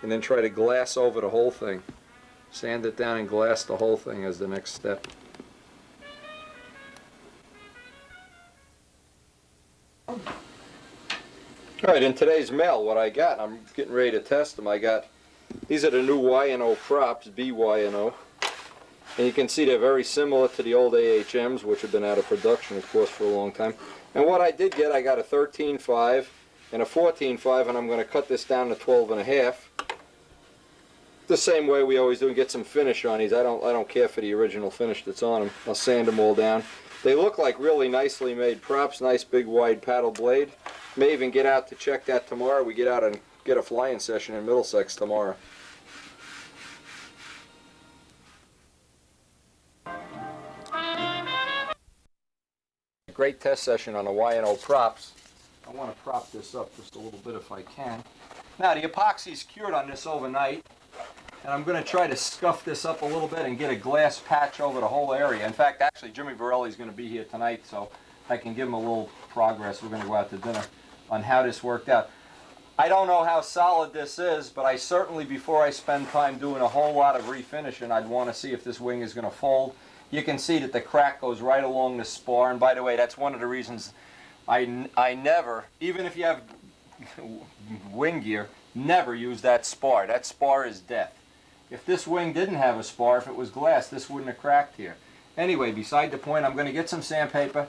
B: and then try to glass over the whole thing. Sand it down and glass the whole thing as the next step. All right, in today's mail, what I got, I'm getting ready to test them. I got, these are the new Y&O props, BY&O. And you can see they're very similar to the old AHMs, which have been out of production, of course, for a long time. And what I did get, I got a 13.5 and a 14.5, and I'm going to cut this down to 12.5. The same way we always do, and get some finish on these. I don't care for the original finish that's on them. I'll sand them all down. They look like really nicely made props, nice big wide paddle blade. May even get out to check that tomorrow. We get out and get a flying session in Middlesex tomorrow. Great test session on the Y&O props. I want to prop this up just a little bit if I can. Now the epoxy's cured on this overnight, and I'm going to try to scuff this up a little bit and get a glass patch over the whole area. In fact, actually Jimmy Borelli's going to be here tonight, so I can give him a little progress. We're going to go out to dinner on how this worked out. I don't know how solid this is, but I certainly, before I spend time doing a whole lot of refinishing, I'd want to see if this wing is going to fold. You can see that the crack goes right along the spar, and by the way, that's one of the reasons I never, even if you have wing gear, never use that spar. That spar is death. If this wing didn't have a spar, if it was glass, this wouldn't have cracked here. Anyway, beside the point, I'm going to get some sandpaper.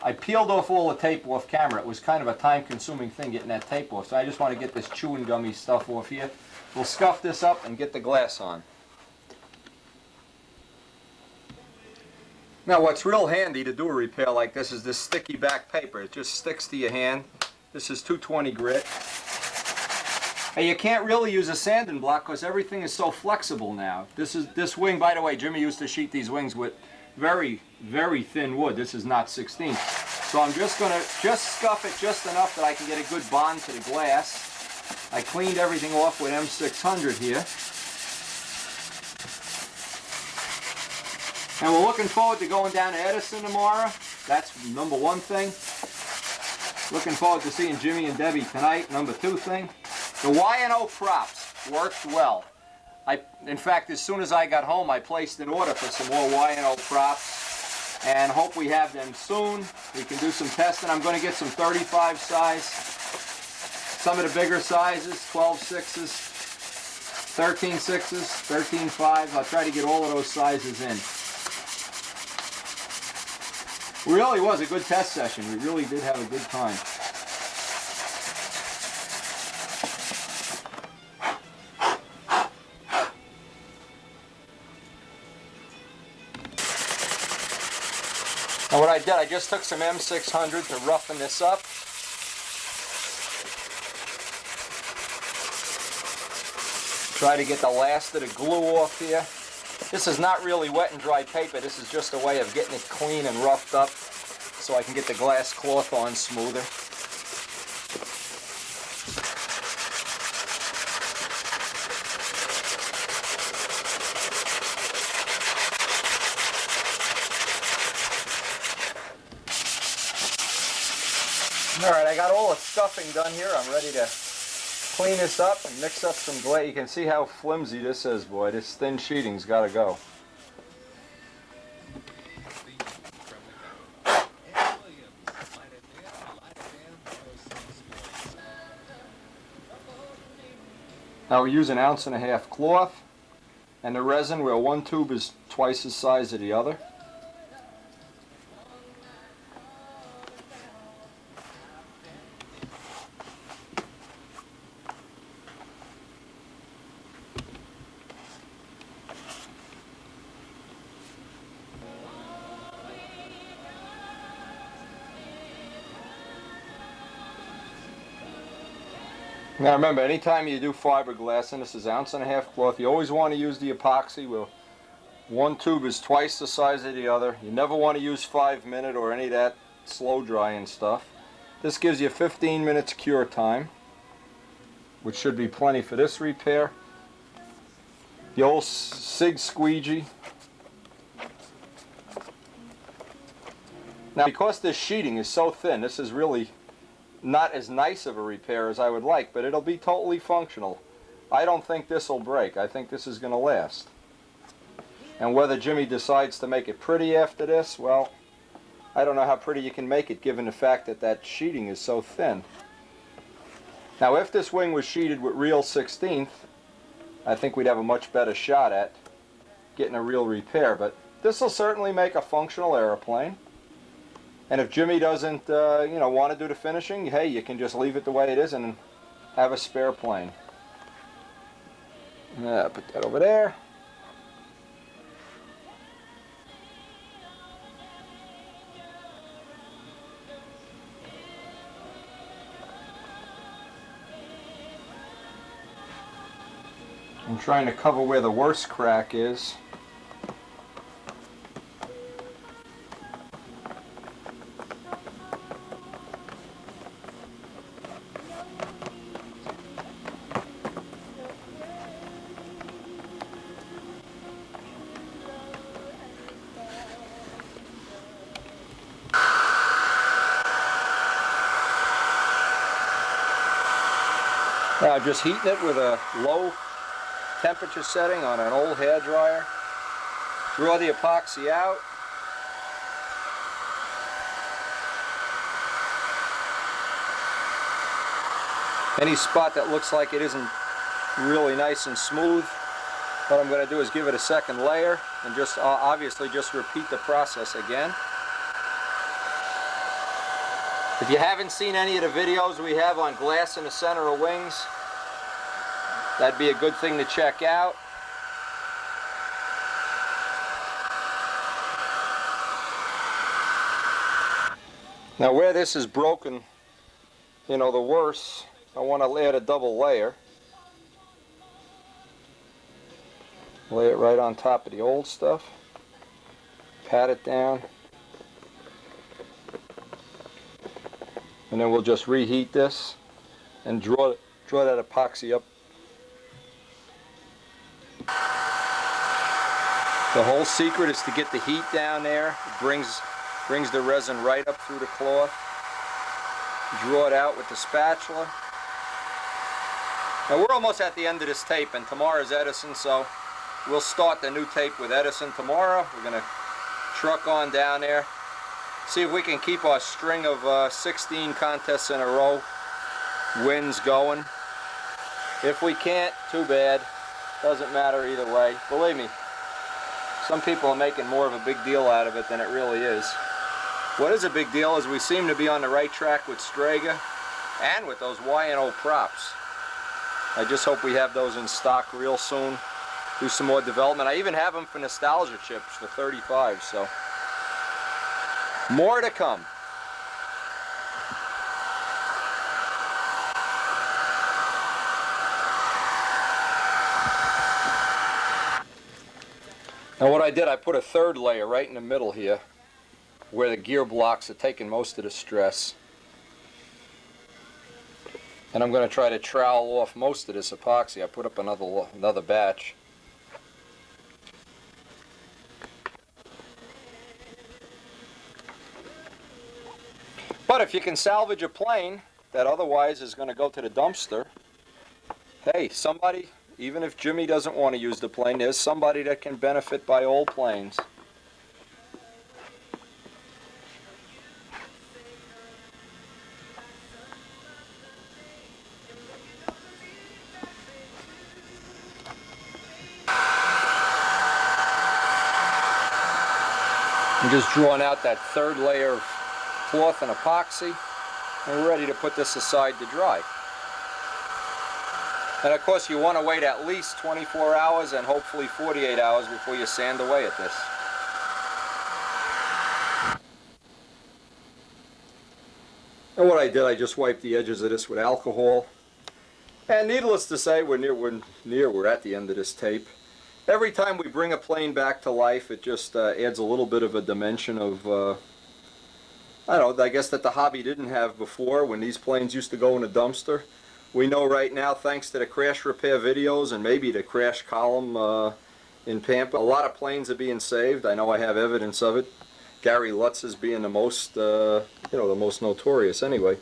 B: I peeled off all the tape off camera. It was kind of a time-consuming thing getting that tape off, so I just want to get this chewing gummy stuff off here. We'll scuff this up and get the glass on. Now, what's real handy to do a repair like this is this sticky back paper. It just sticks to your hand. This is 220 grit. And you can't really use a sanding block because everything is so flexible now. This wing, by the way, Jimmy used to sheet these wings with very, very thin wood. This is not 16. So I'm just going to scuff it just enough that I can get a good bond to the glass. I cleaned everything off with M600 here. And we're looking forward to going down to Edison tomorrow. That's number one thing. Looking forward to seeing Jimmy and Debbie tonight, number two thing. The Y&O props worked well. In fact, as soon as I got home, I placed an order for some more Y&O props and hope we have them soon. We can do some testing. I'm going to get some 35 size, some of the bigger sizes, 12 6s, 13 6s, 13 5s. I'll try to get all of those sizes in. It really was a good test session. We really did have a good time. And what I did, I just took some M600 to roughen this up. Try to get the last of the glue off here. This is not really wet and dry paper. This is just a way of getting it clean and roughed up so I can get the glass cloth on smoother. Alright, I got all the stuffing done here. I'm ready to clean this up and mix up some glass. You can see how flimsy this is, boy. This thin sheeting's got to go. Now we use 1.5 ounces cloth, and the resin, where one tube is twice the size of the other. Now remember, anytime you do fiberglass, and this is 1.5 ounces cloth, you always want to use the epoxy where one tube is twice the size of the other. You never want to use 5-minute or any of that slow drying stuff. This gives you 15 minutes cure time, which should be plenty for this repair. The old Sig squeegee. Now because this sheeting is so thin, this is really not as nice of a repair as I would like, but it'll be totally functional. I don't think this will break. I think this is going to last. And whether Jimmy decides to make it pretty after this, well, I don't know how pretty you can make it given the fact that that sheeting is so thin. Now if this wing was sheeted with real 16th, I think we'd have a much better shot at getting a real repair, but this will certainly make a functional airplane. And if Jimmy doesn't want to do the finishing, hey, you can just leave it the way it is and have a spare plane. Yeah, put that over there. I'm trying to cover where the worst crack is. Now I'm just heating it with a low temperature setting on an old hair dryer. Draw the epoxy out. Any spot that looks like it isn't really nice and smooth, what I'm going to do is give it a second layer and just obviously just repeat the process again. If you haven't seen any of the videos we have on glass in the center of wings, that'd be a good thing to check out. Now where this is broken, the worse, I want to add a double layer. Lay it right on top of the old stuff. Pat it down. And then we'll just reheat this and draw that epoxy up. The whole secret is to get the heat down there. It brings the resin right up through the cloth. Draw it out with the spatula. Now we're almost at the end of this tape, and tomorrow's Edison, so we'll start the new tape with Edison tomorrow. We're going to truck on down there, see if we can keep our string of 16 contests in a row wins going. If we can't, too bad. Doesn't matter either way. Believe me, some people are making more of a big deal out of it than it really is. What is a big deal is we seem to be on the right track with Strega and with those Y&O props. I just hope we have those in stock real soon. Do some more development. I even have them for nostalgia chips for 35, so more to come. Now what I did, I put a third layer right in the middle here where the gear blocks are taking most of the stress. And I'm going to try to trowel off most of this epoxy. I put up another batch. But if you can salvage a plane that otherwise is going to go to the dumpster, hey, somebody, even if Jimmy doesn't want to use the plane, there's somebody that can benefit by old planes. I'm just drawing out that third layer of cloth and epoxy, and we're ready to put this aside to dry. And of course you want to wait at least 24 hours and hopefully 48 hours before you sand away at this. And what I did, I just wiped the edges of this with alcohol. And needless to say, we're at the end of this tape. Every time we bring a plane back to life, it just adds a little bit of a dimension of, I don't know, I guess that the hobby didn't have before when these planes used to go in a dumpster. We know right now, thanks to the crash repair videos and maybe the crash column in Pampa, a lot of planes are being saved. I know I have evidence of it. Gary Lutz is being the most, the most notorious anyway.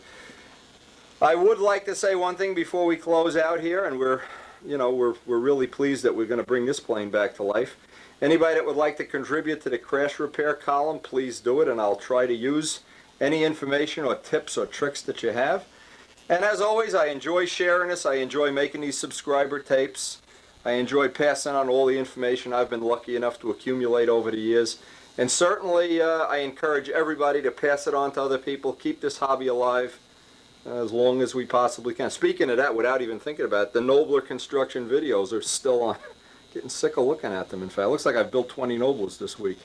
B: I would like to say one thing before we close out here, and we're really pleased that we're going to bring this plane back to life. Anybody that would like to contribute to the crash repair column, please do it, and I'll try to use any information or tips or tricks that you have. And as always, I enjoy sharing this. I enjoy making these subscriber tapes. I enjoy passing on all the information I've been lucky enough to accumulate over the years. And certainly I encourage everybody to pass it on to other people. Keep this hobby alive as long as we possibly can. Speaking of that, without even thinking about it, the Nobler construction videos are still on. Getting sick of looking at them, in fact. It looks like I've built 20 Noblers this week.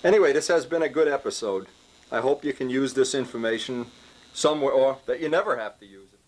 B: Anyway, this has been a good episode. I hope you can use this information somewhere, or that you never have to use it.